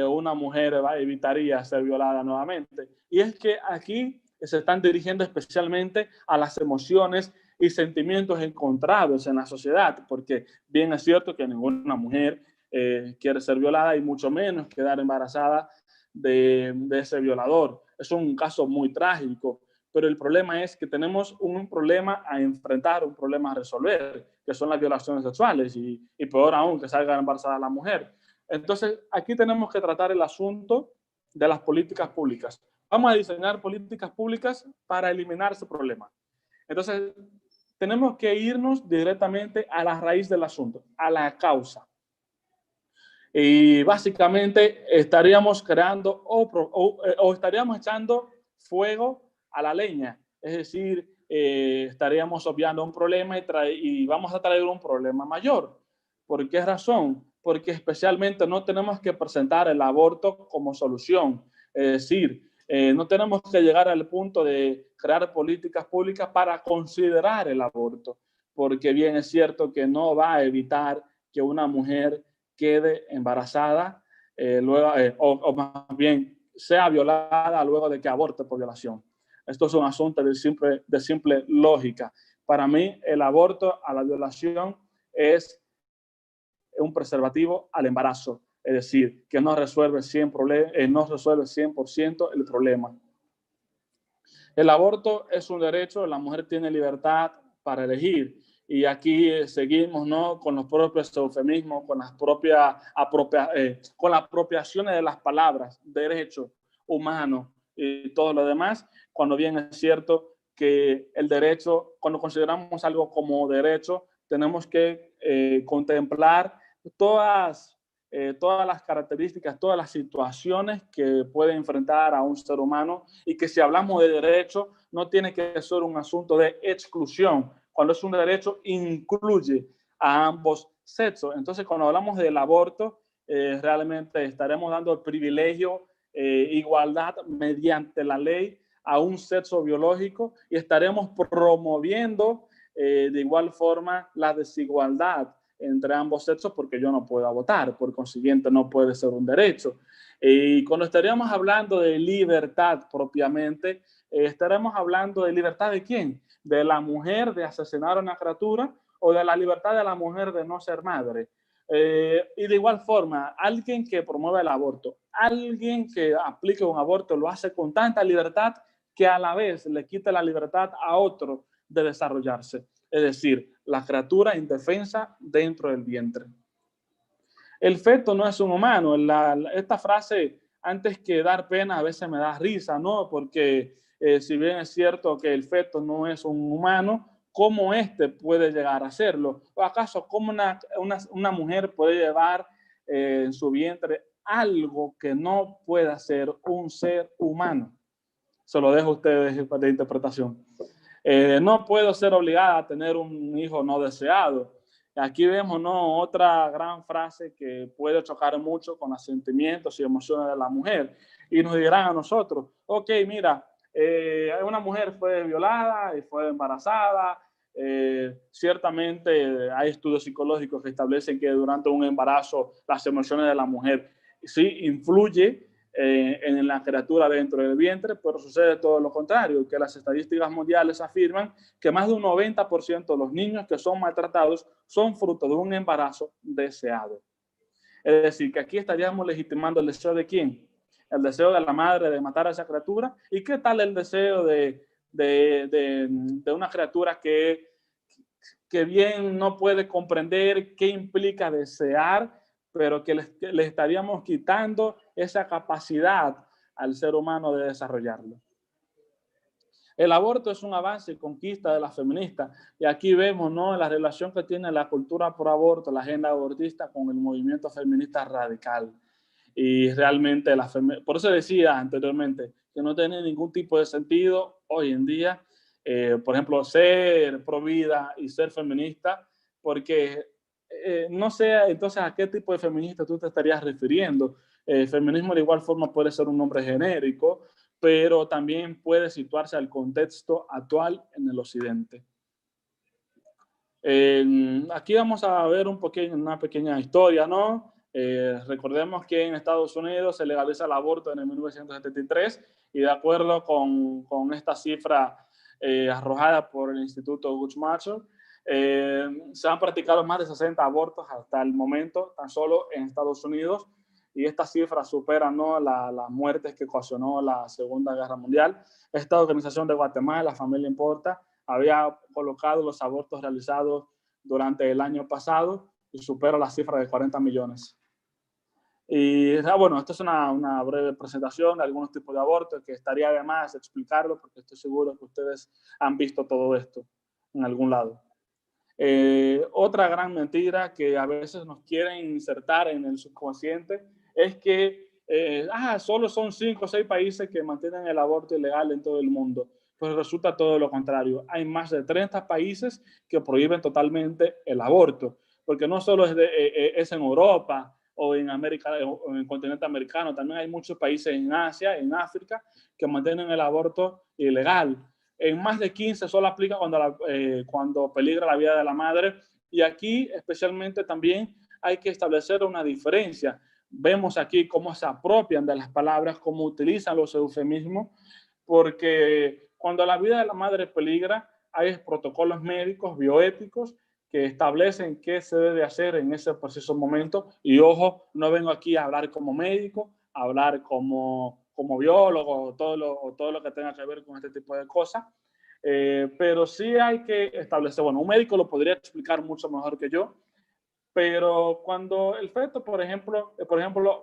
una mujer evitaría ser violada nuevamente. Y es que aquí se están dirigiendo especialmente a las emociones y sentimientos encontrados en la sociedad, porque bien es cierto que ninguna mujer quiere ser violada, y mucho menos quedar embarazada de ese violador. Es un caso muy trágico, pero el problema es que tenemos un problema a enfrentar, un problema a resolver, que son las violaciones sexuales, y peor aún, que salga embarazada la mujer. Entonces, aquí tenemos que tratar el asunto de las políticas públicas. Vamos a diseñar políticas públicas para eliminar ese problema. Entonces, tenemos que irnos directamente a la raíz del asunto, a la causa. Y básicamente estaríamos creando o estaríamos echando fuego a la leña. Es decir, estaríamos obviando un problema y vamos a traer un problema mayor. ¿Por qué razón? Porque especialmente no tenemos que presentar el aborto como solución. Es decir, no tenemos que llegar al punto de crear políticas públicas para considerar el aborto, porque bien es cierto que no va a evitar que una mujer quede embarazada, o más bien sea violada luego de que aborte por violación. Esto es un asunto de simple lógica. Para mí, el aborto a la violación es un preservativo al embarazo, es decir, que no resuelve 100% el problema. El aborto es un derecho, la mujer tiene libertad para elegir. Y aquí seguimos, ¿no?, con los propios eufemismos, con las propias con las apropiaciones de las palabras, derecho humano y todo lo demás, cuando bien es cierto que el derecho, cuando consideramos algo como derecho, tenemos que contemplar todas las características, todas las situaciones que puede enfrentar a un ser humano, y que si hablamos de derecho no tiene que ser un asunto de exclusión. Cuando es un derecho, incluye a ambos sexos. Entonces, cuando hablamos del aborto, realmente estaremos dando el privilegio, igualdad mediante la ley a un sexo biológico, y estaremos promoviendo de igual forma la desigualdad entre ambos sexos, porque yo no puedo votar, por consiguiente no puede ser un derecho. Y cuando estaríamos hablando de libertad propiamente, estaremos hablando de libertad ¿de quién? De la mujer de asesinar a una criatura, o de la libertad de la mujer de no ser madre. Y de igual forma, alguien que promueve el aborto, alguien que aplique un aborto, lo hace con tanta libertad que a la vez le quita la libertad a otro de desarrollarse. Es decir, la criatura indefensa dentro del vientre. El feto no es un humano. Esta frase, antes que dar pena, a veces me da risa, ¿no? Porque si bien es cierto que el feto no es un humano, ¿cómo este puede llegar a serlo? ¿O acaso cómo una mujer puede llevar en su vientre algo que no pueda ser un ser humano? Se lo dejo a ustedes de interpretación. No puedo ser obligada a tener un hijo no deseado. Aquí vemos, ¿no?, otra gran frase que puede chocar mucho con los sentimientos y emociones de la mujer. Y nos dirán a nosotros, ok, mira, una mujer fue violada y fue embarazada. Ciertamente hay estudios psicológicos que establecen que durante un embarazo las emociones de la mujer sí influyen en la criatura dentro del vientre, pero sucede todo lo contrario, que las estadísticas mundiales afirman que más de un 90% de los niños que son maltratados son fruto de un embarazo deseado. Es decir, que aquí estaríamos legitimando el deseo de ¿quién? El deseo de la madre de matar a esa criatura. ¿Y qué tal el deseo de una criatura que bien no puede comprender qué implica desear, pero que le estaríamos quitando esa capacidad al ser humano de desarrollarlo? El aborto es un avance y conquista de las feministas, y aquí vemos, ¿no?, la relación que tiene la cultura pro aborto, la agenda abortista, con el movimiento feminista radical. Y realmente, por eso decía anteriormente que no tiene ningún tipo de sentido hoy en día, por ejemplo, ser pro vida y ser feminista, porque no sé entonces a qué tipo de feminista tú te estarías refiriendo. Feminismo de igual forma puede ser un nombre genérico, pero también puede situarse al contexto actual en el occidente. Aquí vamos a ver una pequeña historia, ¿no? Recordemos que en Estados Unidos se legaliza el aborto en el 1973, y de acuerdo con esta cifra arrojada por el Instituto Guttmacher, se han practicado más de 60 abortos hasta el momento, tan solo en Estados Unidos, y esta cifra supera, ¿no?, las muertes que ocasionó la Segunda Guerra Mundial. Esta organización de Guatemala, La Familia Importa, había colocado los abortos realizados durante el año pasado y supera la cifra de 40 millones. Y bueno, esto es una breve presentación de algunos tipos de abortos, que estaría de más explicarlo, porque estoy seguro que ustedes han visto todo esto en algún lado. Otra gran mentira que a veces nos quieren insertar en el subconsciente es que solo son 5 o 6 países que mantienen el aborto ilegal en todo el mundo. Pues resulta todo lo contrario. Hay más de 30 países que prohíben totalmente el aborto, porque no solo es en Europa o en América o en el continente americano, también hay muchos países en Asia, en África, que mantienen el aborto ilegal. En más de 15 solo aplica cuando peligra la vida de la madre. Y aquí especialmente también hay que establecer una diferencia. vemos aquí cómo se apropian de las palabras, cómo utilizan los eufemismos, porque cuando la vida de la madre peligra, hay protocolos médicos, bioéticos, que establecen qué se debe hacer en ese preciso momento. Y ojo, no vengo aquí a hablar como médico, a hablar como biólogo o todo lo que tenga que ver con este tipo de cosas. Pero sí hay que establecer, bueno, un médico lo podría explicar mucho mejor que yo, pero cuando el feto, por ejemplo,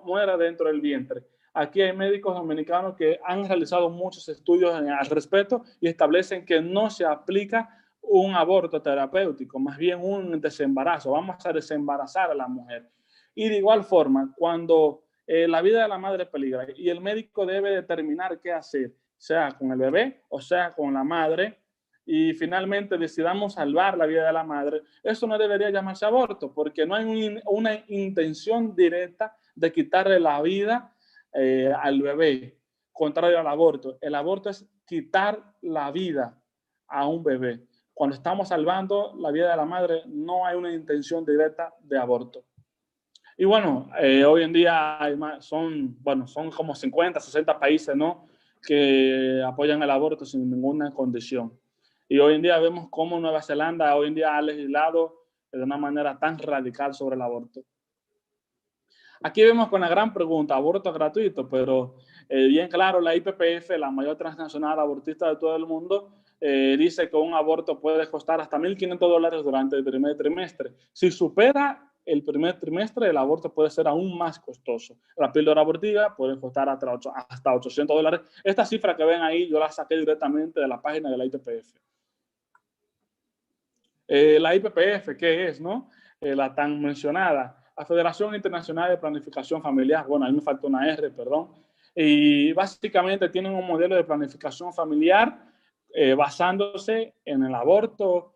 muera dentro del vientre, aquí hay médicos dominicanos que han realizado muchos estudios al respecto y establecen que no se aplica un aborto terapéutico, más bien un desembarazo. Vamos a desembarazar a la mujer. Y de igual forma, cuando la vida de la madre peligra y el médico debe determinar qué hacer, sea con el bebé o sea con la madre, y finalmente decidamos salvar la vida de la madre, eso no debería llamarse aborto, porque no hay una intención directa de quitarle la vida al bebé, contrario al aborto. El aborto es quitar la vida a un bebé. Cuando estamos salvando la vida de la madre, no hay una intención directa de aborto. Y bueno, hoy en día son como 50, 60 países, ¿no?, que apoyan el aborto sin ninguna condición. Y hoy en día vemos cómo Nueva Zelanda hoy en día ha legislado de una manera tan radical sobre el aborto. Aquí vemos con la gran pregunta, aborto gratuito, pero bien claro, la IPPF, la mayor transnacional abortista de todo el mundo, dice que un aborto puede costar hasta $1.500 durante el primer trimestre. Si supera el primer trimestre, el aborto puede ser aún más costoso. La píldora abortiva puede costar hasta $800. Esta cifra que ven ahí, yo la saqué directamente de la página de la IPPF. La IPPF, ¿qué es, no? La tan mencionada, la Federación Internacional de Planificación Familiar, bueno, ahí me faltó una R, perdón, y básicamente tienen un modelo de planificación familiar basándose en el aborto,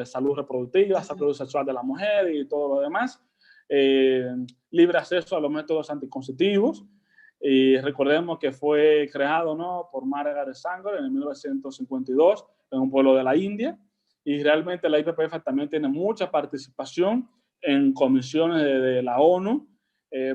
salud reproductiva, salud sexual de la mujer y todo lo demás, libre acceso a los métodos anticonceptivos, y recordemos que fue creado, ¿no?, por Margaret Sanger en 1952 en un pueblo de la India. Y realmente la IPPF también tiene mucha participación en comisiones de la ONU,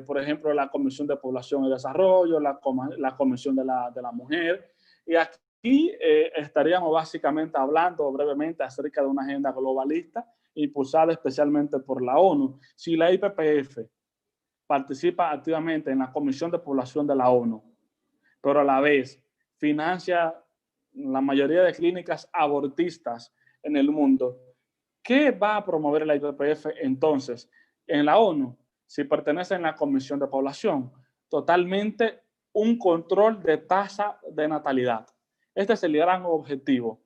por ejemplo, la Comisión de Población y Desarrollo, la Comisión de la Mujer. Y aquí estaríamos básicamente hablando brevemente acerca de una agenda globalista impulsada especialmente por la ONU. Si la IPPF participa activamente en la Comisión de Población de la ONU, pero a la vez financia la mayoría de clínicas abortistas en el mundo, ¿qué va a promover la IPPF entonces en la ONU? Si pertenece a la Comisión de Población, totalmente un control de tasa de natalidad. Este es el gran objetivo.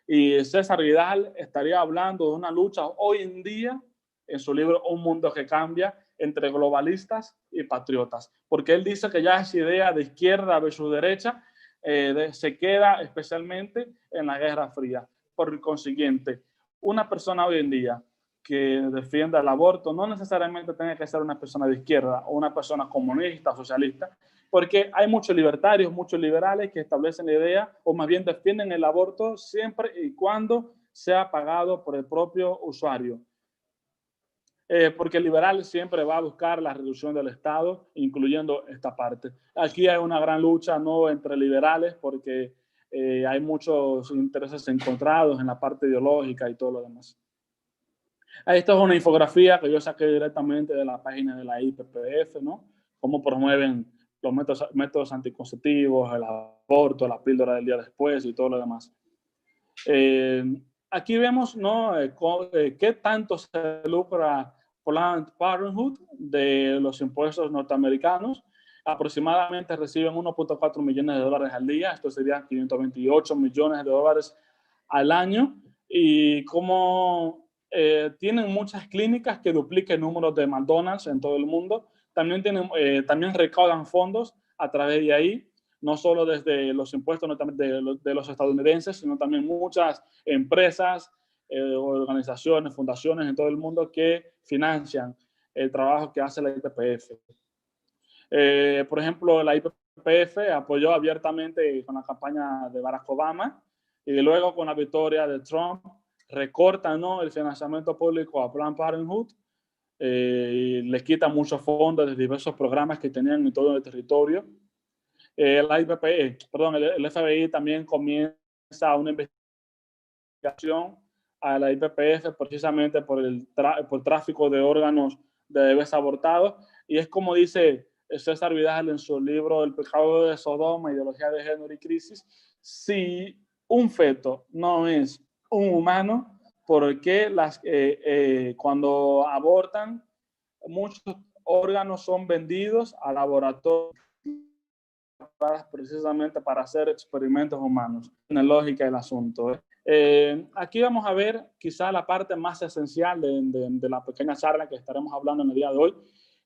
Y César Vidal estaría hablando de una lucha hoy en día en su libro Un Mundo que Cambia entre globalistas y patriotas, porque él dice que ya esa idea de izquierda versus derecha se queda especialmente en la Guerra Fría. Por consiguiente, una persona hoy en día que defienda el aborto no necesariamente tiene que ser una persona de izquierda o una persona comunista o socialista, porque hay muchos libertarios, muchos liberales que establecen la idea o más bien defienden el aborto siempre y cuando sea pagado por el propio usuario. Porque el liberal siempre va a buscar la reducción del Estado, incluyendo esta parte. Aquí hay una gran lucha, ¿no?, entre liberales, porque hay muchos intereses encontrados en la parte ideológica y todo lo demás. Esta es una infografía que yo saqué directamente de la página de la IPPF, ¿no? Cómo promueven los métodos anticonceptivos, el aborto, la píldora del día después y todo lo demás. Aquí vemos, ¿no?, qué tanto se lucra Planned Parenthood de los impuestos norteamericanos. Aproximadamente reciben 1.4 millones de dólares al día. Esto sería 528 millones de dólares al año. Y como tienen muchas clínicas que duplican números de McDonald's en todo el mundo, también recaudan fondos a través de ahí, no solo desde los impuestos de los estadounidenses, sino también muchas empresas, organizaciones, fundaciones en todo el mundo que financian el trabajo que hace la IPPF. Por ejemplo, la IPPF apoyó abiertamente con la campaña de Barack Obama y luego con la victoria de Trump recortan, ¿no?, el financiamiento público a Planned Parenthood les quita muchos fondos de diversos programas que tenían en todo el territorio. El FBI también comienza una investigación a la IPPF precisamente por el tráfico de órganos de bebés abortados, y es como dice César Vidal en su libro El pecado de Sodoma, ideología de género y crisis: si un feto no es un humano, ¿por qué cuando abortan muchos órganos son vendidos a laboratorios precisamente para hacer experimentos humanos? Tiene lógica el asunto. Aquí vamos a ver quizá la parte más esencial de la pequeña charla que estaremos hablando en el día de hoy,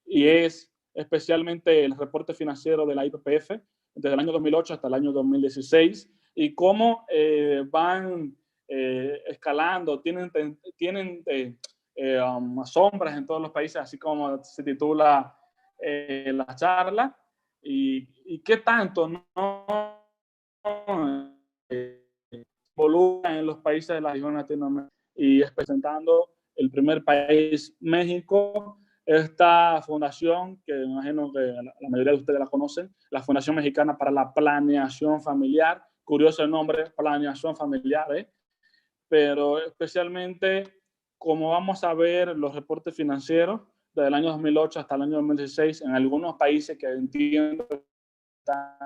y es especialmente el reporte financiero de la IPPF desde el año 2008 hasta el año 2016, y cómo van escalando, tienen sombras en todos los países, así como se titula la charla, y qué tanto no involucran en los países de la región latinoamericana. Y es presentando el primer país, México, esta fundación que me imagino que la mayoría de ustedes la conocen, la Fundación Mexicana para la Planeación Familiar. Curioso el nombre, planeación familiar, pero especialmente, como vamos a ver los reportes financieros desde el año 2008 hasta el año 2016 en algunos países que entiendo que están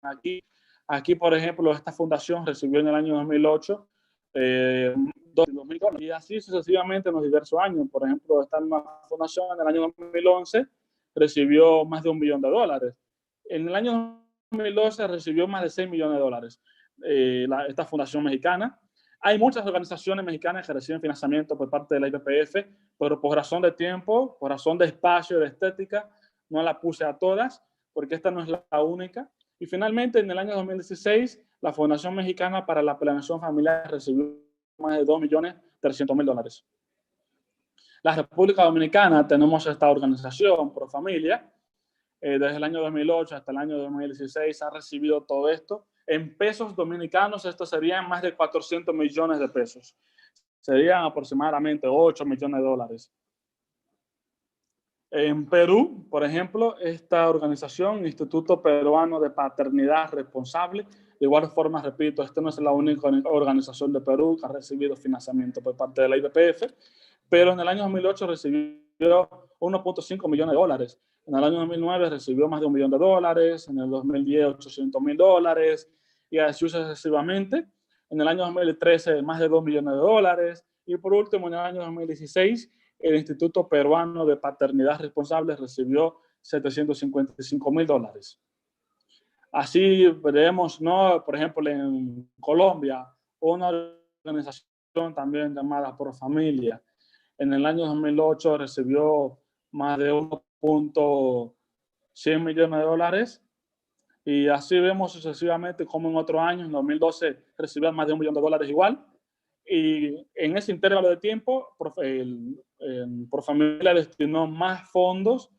aquí. Aquí, por ejemplo, esta fundación recibió en el año 2008 $2,000, y así sucesivamente en los diversos años. Por ejemplo, esta misma fundación en el año 2011 recibió más de $1 millón. En el año 2012 recibió más de $6 millones esta fundación mexicana. Hay muchas organizaciones mexicanas que reciben financiamiento por parte de la IPPF, pero por razón de tiempo, por razón de espacio, de estética, no la puse a todas, porque esta no es la única. Y finalmente, en el año 2016, la Fundación Mexicana para la Planeación Familiar recibió más de $2.300.000. La República Dominicana tenemos esta organización Profamilia. Desde el año 2008 hasta el año 2016 ha recibido todo esto. En pesos dominicanos, esto serían más de 400 millones de pesos. Serían aproximadamente $8 millones. En Perú, por ejemplo, esta organización, Instituto Peruano de Paternidad Responsable, de igual forma, repito, esta no es la única organización de Perú que ha recibido financiamiento por parte de la IPPF, pero en el año 2008 recibió $1.5 millones. En el año 2009 recibió más de $1 millón. En el 2010, $800.000, y así sucesivamente. En el año 2013, más de $2 millones. Y por último, en el año 2016, el Instituto Peruano de Paternidad Responsable recibió $755.000. Así veremos, ¿no? Por ejemplo, en Colombia, una organización también llamada Profamilia, en el año 2008 recibió más de $1.100 millones. Y así vemos sucesivamente como en otros años, en 2012 recibió más de $1 millón igual. Y en ese intervalo de tiempo, Profamilia destinó más fondos,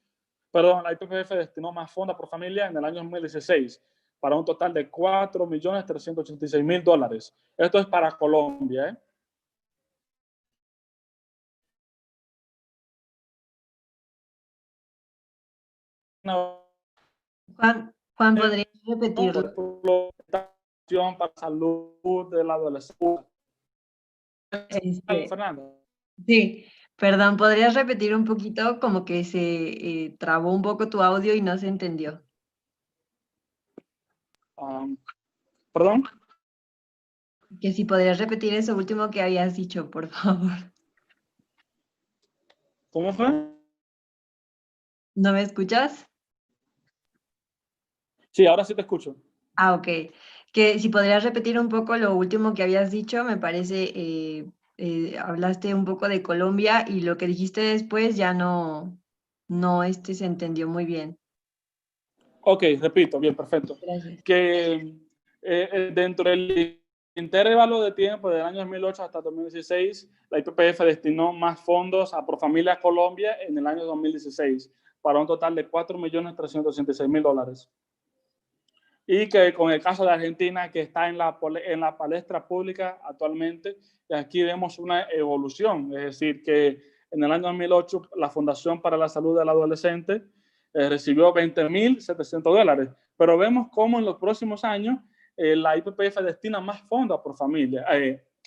la IPPF destinó más fondos a Profamilia en el año 2016, para un total de $4.386.000. Esto es para Colombia, Juan, ¿podrías repetirlo? Para salud de la adolescencia. Fernando. Sí, perdón, ¿podrías repetir un poquito? Como que se trabó un poco tu audio y no se entendió. ¿Perdón? Que si podrías repetir eso último que habías dicho, por favor. ¿Cómo fue? ¿No me escuchas? Sí, ahora sí te escucho. Ah, ok. Que si podrías repetir un poco lo último que habías dicho, me parece, hablaste un poco de Colombia y lo que dijiste después ya no se entendió muy bien. Ok, repito, bien, perfecto. Gracias. Que dentro del intervalo de tiempo del año 2008 hasta 2016, la IPPF destinó más fondos a Profamilia Colombia en el año 2016, para un total de $4.386.000. Y que con el caso de Argentina, que está en la palestra pública actualmente, aquí vemos una evolución, es decir, que en el año 2008 la Fundación para la Salud del Adolescente recibió $20.700, pero vemos cómo en los próximos años la IPPF destina más fondos por familia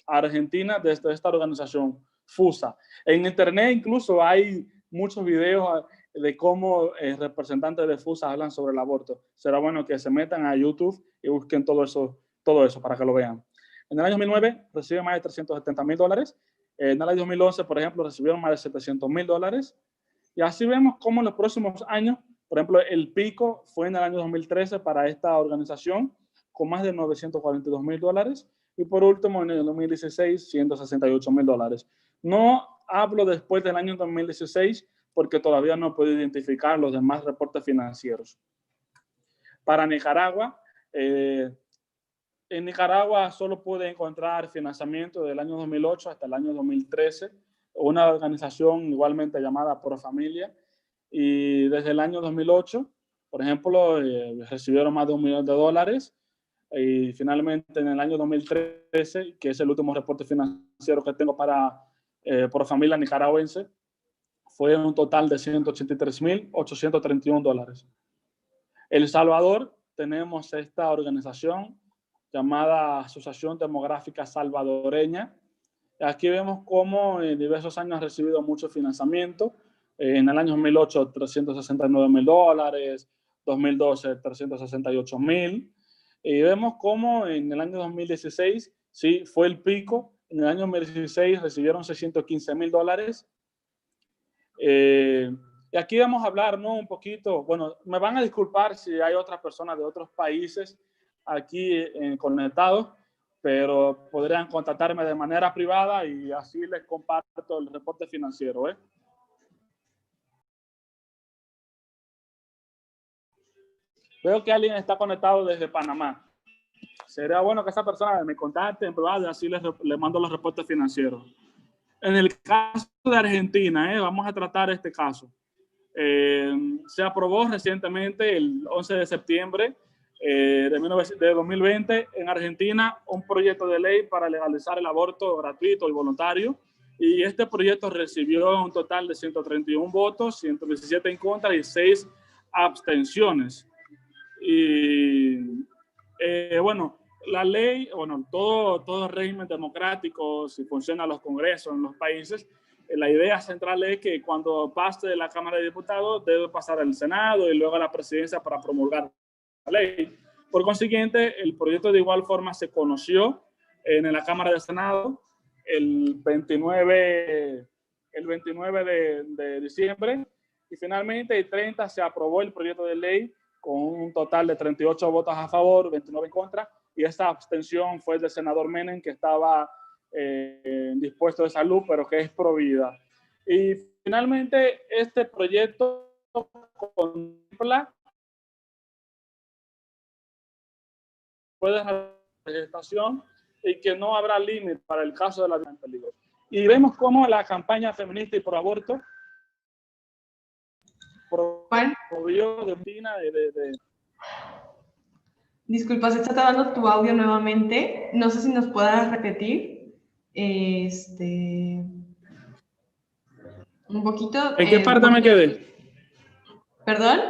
a Argentina desde esta organización FUSA. En internet incluso hay muchos videos de cómo representantes de FUSA hablan sobre el aborto. Será bueno que se metan a YouTube y busquen todo eso para que lo vean. En el año 2009 reciben más de $370.000. En el año 2011, por ejemplo, recibieron más de $700.000. Y así vemos cómo en los próximos años, por ejemplo, el pico fue en el año 2013 para esta organización, con más de $942.000. Y por último, en el 2016, $168.000. No hablo después del año 2016 porque todavía no puedo identificar los demás reportes financieros. Para Nicaragua, en Nicaragua solo pude encontrar financiamiento del año 2008 hasta el año 2013, una organización igualmente llamada Profamilia, y desde el año 2008, por ejemplo, recibieron más de $1 millón, y finalmente en el año 2013, que es el último reporte financiero que tengo para Profamilia nicaragüense, fue un total de $183.831. El Salvador, tenemos esta organización llamada Asociación Demográfica Salvadoreña. Aquí vemos cómo en diversos años ha recibido mucho financiamiento. En el año 2008, $369.000, 2012, $368.000. Y vemos cómo en el año 2016, sí, fue el pico. En el año 2016 recibieron $615.000. Y aquí vamos a hablar, ¿no? Un poquito, bueno, me van a disculpar si hay otras personas de otros países aquí conectados, pero podrían contactarme de manera privada y así les comparto el reporte financiero, ¿eh? Veo que alguien está conectado desde Panamá. Sería bueno que esa persona me contacte en privado y así les mando los reportes financieros. En el caso de Argentina, vamos a tratar este caso. Se aprobó recientemente, el 11 de septiembre de 2020, en Argentina, un proyecto de ley para legalizar el aborto gratuito y voluntario. Y este proyecto recibió un total de 131 votos, 117 en contra y 6 abstenciones. Y bueno, la ley, bueno, todo régimen democrático, si funcionan los congresos en los países, la idea central es que cuando pase de la Cámara de Diputados debe pasar al Senado y luego a la presidencia para promulgar la ley. Por consiguiente, el proyecto de igual forma se conoció en la Cámara del Senado el 29 de diciembre y finalmente el 30 se aprobó el proyecto de ley con un total de 38 votos a favor, 29 en contra, y esta abstención fue del senador Menem, que estaba dispuesto de salud, pero que es pro vida. Y finalmente este proyecto contempla de gestación y que no habrá límite para el caso de la vida en peligro. Y vemos cómo la campaña feminista y pro aborto promovió de Disculpa, se está trabando tu audio nuevamente. No sé si nos puedas repetir. Un poquito. ¿En qué parte me quedé? ¿Perdón?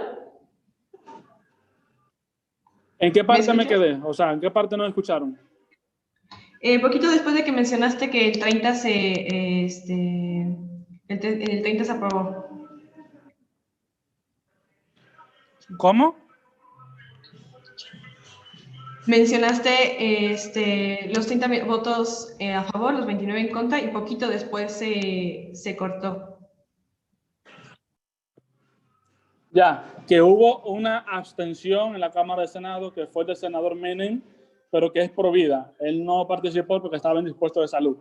¿En qué parte me quedé? O sea, ¿en qué parte no escucharon? Poquito después de que mencionaste que el 30 el 30 se aprobó. ¿Cómo? Mencionaste los 30 votos a favor, los 29 en contra y poquito después se cortó. Ya, que hubo una abstención en la Cámara de Senado que fue del senador Menem, pero que es pro vida. Él no participó porque estaba indispuesto de salud.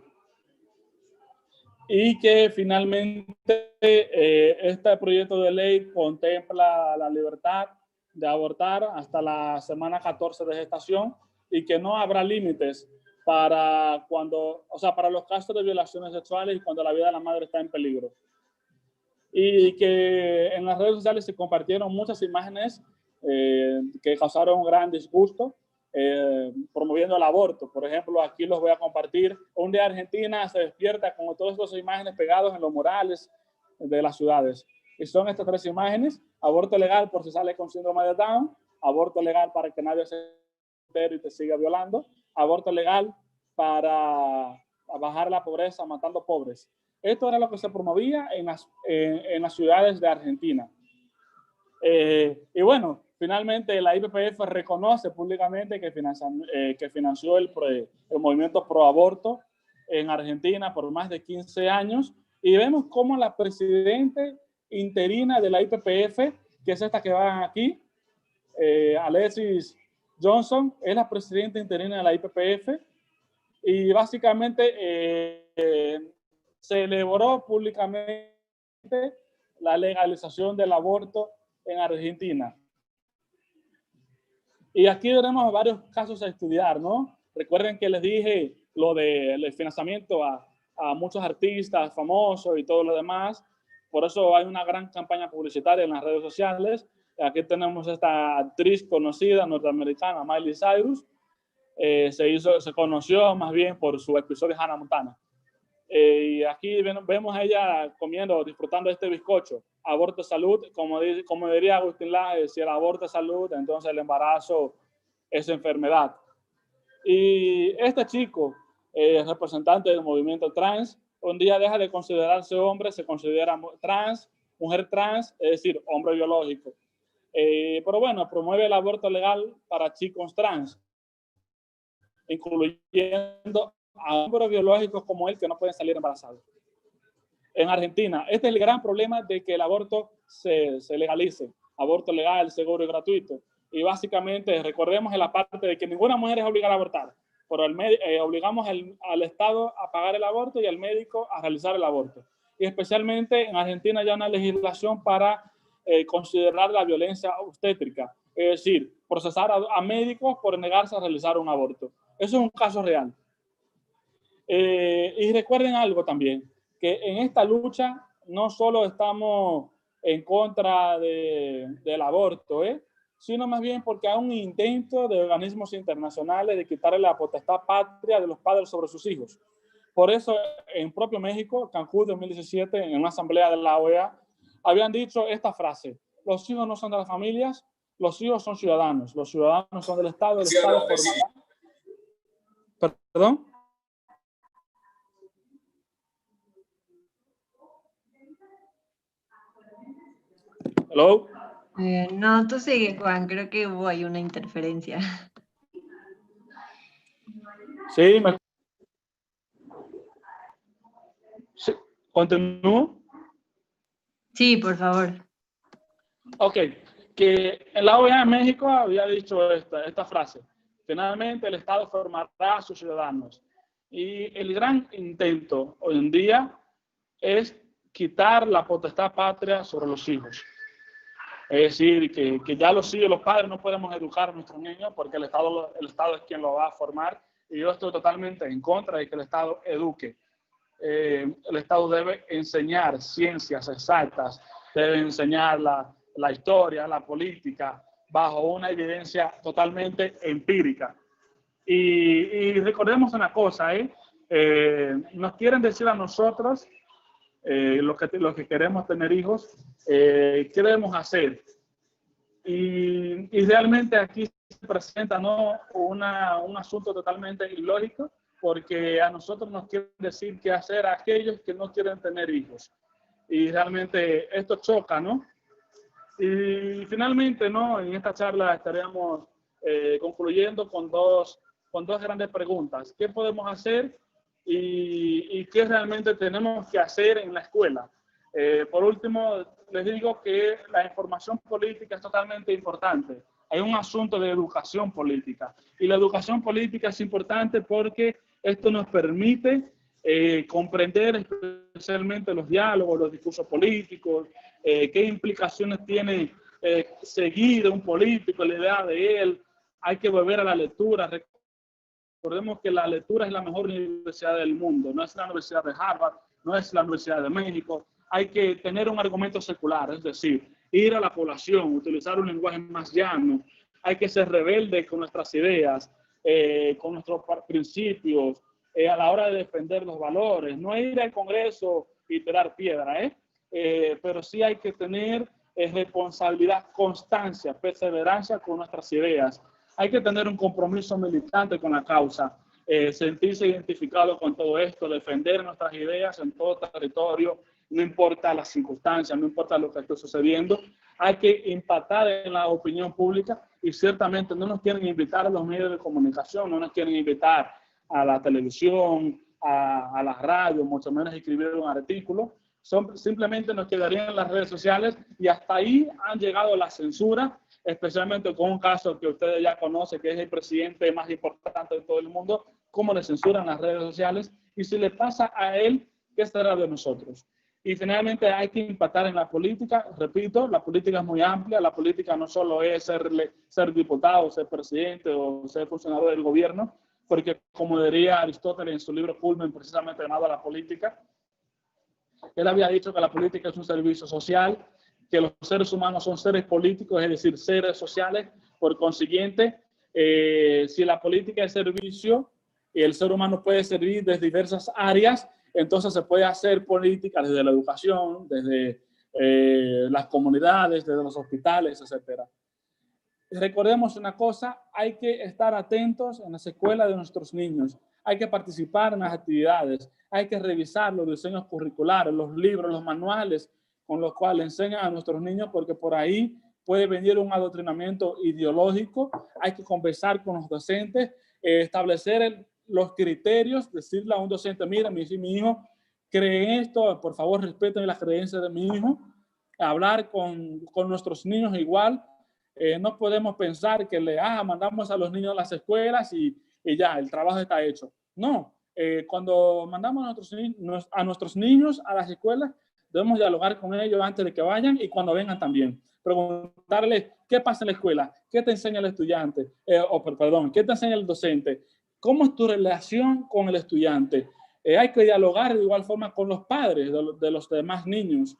Y que finalmente este proyecto de ley contempla la libertad de abortar hasta la semana 14 de gestación y que no habrá límites para para los casos de violaciones sexuales y cuando la vida de la madre está en peligro. Y que en las redes sociales se compartieron muchas imágenes que causaron un gran disgusto. promoviendo el aborto. Por ejemplo, aquí los voy a compartir. Un día Argentina se despierta con todas estas imágenes pegadas en los murales de las ciudades. Y son estas 3 imágenes: aborto legal por si sale con síndrome de Down, aborto legal para que nadie se entere y te siga violando, aborto legal para bajar la pobreza matando pobres. Esto era lo que se promovía en las ciudades de Argentina. Y bueno, finalmente la IPPF reconoce públicamente que financió el movimiento pro aborto en Argentina por más de 15 años, y vemos cómo la presidenta interina de la IPPF, que es esta que va aquí, Alexis Johnson, es la presidenta interina de la IPPF, y básicamente celebró públicamente la legalización del aborto en Argentina. Y aquí tenemos varios casos a estudiar, ¿no? Recuerden que les dije lo del financiamiento a muchos artistas famosos y todo lo demás. Por eso hay una gran campaña publicitaria en las redes sociales. Aquí tenemos esta actriz conocida norteamericana, Miley Cyrus. Se conoció más bien por su episodio de Hannah Montana. Y aquí vemos a ella comiendo, disfrutando de este bizcocho. Aborto es salud, como diría Agustín Laje, si el aborto es salud, entonces el embarazo es enfermedad. Y este chico, representante del movimiento trans, un día deja de considerarse hombre, se considera trans, mujer trans, es decir, hombre biológico. Pero bueno, promueve el aborto legal para chicos trans, incluyendo a hombres biológicos como él que no pueden salir embarazados. En Argentina, este es el gran problema de que el aborto se legalice, aborto legal, seguro y gratuito. Y básicamente recordemos en la parte de que ninguna mujer es obligada a abortar, pero obligamos al Estado a pagar el aborto y al médico a realizar el aborto. Y especialmente en Argentina ya hay una legislación para considerar la violencia obstétrica, es decir, procesar a médicos por negarse a realizar un aborto. Eso es un caso real. Y recuerden algo también, que en esta lucha no solo estamos en contra del aborto, sino más bien porque hay un intento de organismos internacionales de quitarle la potestad patria de los padres sobre sus hijos. Por eso, en propio México, Cancún 2017, en una asamblea de la OEA, habían dicho esta frase: los hijos no son de las familias, los hijos son ciudadanos, los ciudadanos son del Estado, el Estado forma... ¿Perdón? ¿Hello? No, tú sigue, Juan. Creo que hubo ahí una interferencia. Sí, sí, ¿continúo? Sí, por favor. Ok, que en la OEA en México había dicho esta frase: finalmente el Estado formará a sus ciudadanos. Y el gran intento hoy en día es quitar la potestad patria sobre los hijos. Es decir, que ya los padres no podemos educar a nuestros niños porque el Estado es quien lo va a formar, y yo estoy totalmente en contra de que el Estado eduque. El Estado debe enseñar ciencias exactas, debe enseñar la historia, la política, bajo una evidencia totalmente empírica. Y recordemos una cosa, nos quieren decir a nosotros, los que queremos tener hijos, ¿qué debemos hacer? Y realmente aquí se presenta, ¿no?, un asunto totalmente ilógico, porque a nosotros nos quieren decir qué hacer a aquellos que no quieren tener hijos. Y realmente esto choca, ¿no? Y finalmente, ¿no?, en esta charla estaríamos concluyendo con dos grandes preguntas. ¿Qué podemos hacer y qué realmente tenemos que hacer en la escuela? Por último, les digo que la información política es totalmente importante. Hay un asunto de educación política, y la educación política es importante porque esto nos permite comprender especialmente los diálogos, los discursos políticos, qué implicaciones tiene seguir a un político, la idea de él. Hay que volver a la lectura. Recordemos que la lectura es la mejor universidad del mundo, no es la Universidad de Harvard, no es la Universidad de México. Hay que tener un argumento secular, es decir, ir a la población, utilizar un lenguaje más llano, hay que ser rebeldes con nuestras ideas, con nuestros principios, a la hora de defender los valores. No es ir al Congreso y tirar piedra, pero sí hay que tener responsabilidad, constancia, perseverancia con nuestras ideas. Hay que tener un compromiso militante con la causa, sentirse identificado con todo esto, defender nuestras ideas en todo territorio, no importa las circunstancias, no importa lo que esté sucediendo. Hay que impactar en la opinión pública y ciertamente no nos quieren invitar a los medios de comunicación, no nos quieren invitar a la televisión, a la radio, mucho menos escribir un artículo. Simplemente nos quedarían en las redes sociales y hasta ahí han llegado la censura, especialmente con un caso que ustedes ya conocen, que es el presidente más importante de todo el mundo, cómo le censuran las redes sociales, y si le pasa a él, ¿qué será de nosotros? Y finalmente hay que impactar en la política. Repito, la política es muy amplia, la política no solo es ser diputado, ser presidente o ser funcionario del gobierno, porque como diría Aristóteles en su libro Culmen, precisamente llamado La Política, él había dicho que la política es un servicio social, que los seres humanos son seres políticos, es decir, seres sociales. Por consiguiente, si la política es servicio y el ser humano puede servir desde diversas áreas, entonces se puede hacer política desde la educación, desde las comunidades, desde los hospitales, etc. Recordemos una cosa, hay que estar atentos en las escuelas de nuestros niños, hay que participar en las actividades, hay que revisar los diseños curriculares, los libros, los manuales con los cuales enseñan a nuestros niños, porque por ahí puede venir un adoctrinamiento ideológico. Hay que conversar con los docentes, establecer los criterios, decirle a un docente, mira, mi hijo cree esto, por favor respeten las creencias de mi hijo, hablar con nuestros niños igual. No podemos pensar que mandamos a los niños a las escuelas y ya, el trabajo está hecho. No, cuando mandamos a nuestros niños a las escuelas, debemos dialogar con ellos antes de que vayan y cuando vengan también. Preguntarles qué pasa en la escuela, qué te enseña el estudiante, qué te enseña el docente, cómo es tu relación con el estudiante. Hay que dialogar de igual forma con los padres de los demás niños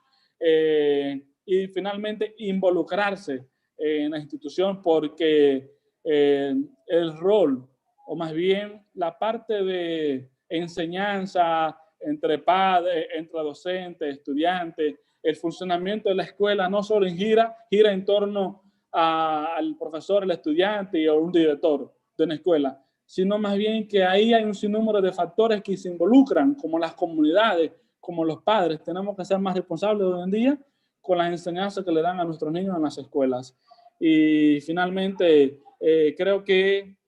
y finalmente involucrarse en la institución, porque el rol, o más bien la parte de enseñanza entre padres, entre docentes, estudiantes, el funcionamiento de la escuela no solo gira en torno al profesor, el estudiante o un director de una escuela, sino más bien que ahí hay un sinnúmero de factores que se involucran, como las comunidades, como los padres. Tenemos que ser más responsables hoy en día con las enseñanzas que le dan a nuestros niños en las escuelas. Y finalmente, creo que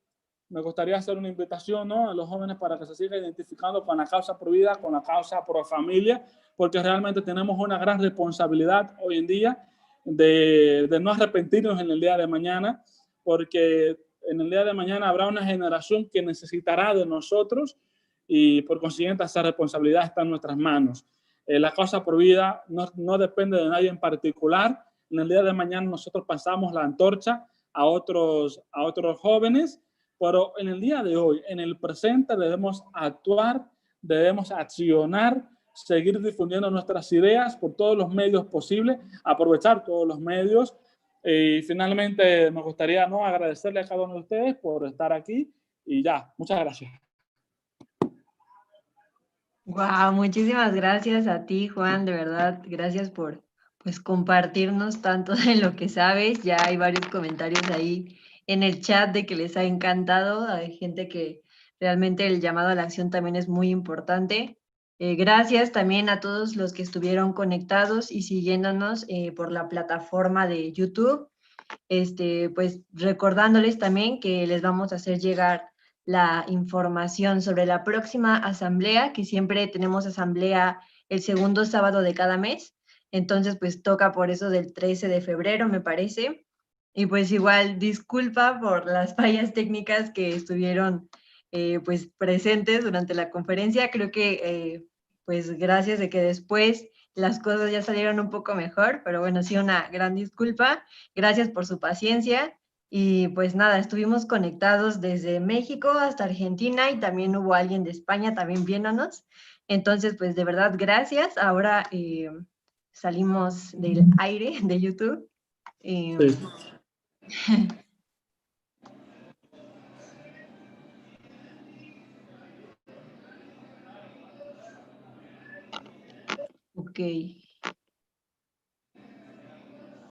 me gustaría hacer una invitación, ¿no?, a los jóvenes para que se sigan identificando con la causa pro vida, con la causa pro familia, porque realmente tenemos una gran responsabilidad hoy en día de no arrepentirnos en el día de mañana, porque en el día de mañana habrá una generación que necesitará de nosotros y por consiguiente esa responsabilidad está en nuestras manos. La causa pro vida no depende de nadie en particular. En el día de mañana nosotros pasamos la antorcha a otros jóvenes, pero en el día de hoy, en el presente, debemos actuar, debemos accionar, seguir difundiendo nuestras ideas por todos los medios posibles, aprovechar todos los medios. Y finalmente me gustaría agradecerle a cada uno de ustedes por estar aquí y ya, muchas gracias. Wow, muchísimas gracias a ti, Juan, de verdad, gracias por compartirnos tanto de lo que sabes. Ya hay varios comentarios ahí en el chat de que les ha encantado. Hay gente que realmente el llamado a la acción también es muy importante. Gracias también a todos los que estuvieron conectados y siguiéndonos por la plataforma de YouTube. Pues recordándoles también que les vamos a hacer llegar la información sobre la próxima asamblea, que siempre tenemos asamblea el segundo sábado de cada mes. Entonces, pues toca por eso del 13 de febrero, me parece. Y pues igual, disculpa por las fallas técnicas que estuvieron pues presentes durante la conferencia. Creo que pues gracias de que después las cosas ya salieron un poco mejor, pero bueno, sí, una gran disculpa. Gracias por su paciencia. Y pues nada, estuvimos conectados desde México hasta Argentina y también hubo alguien de España también viéndonos. Entonces, pues de verdad, gracias. Ahora salimos del aire de YouTube. Sí. Ok.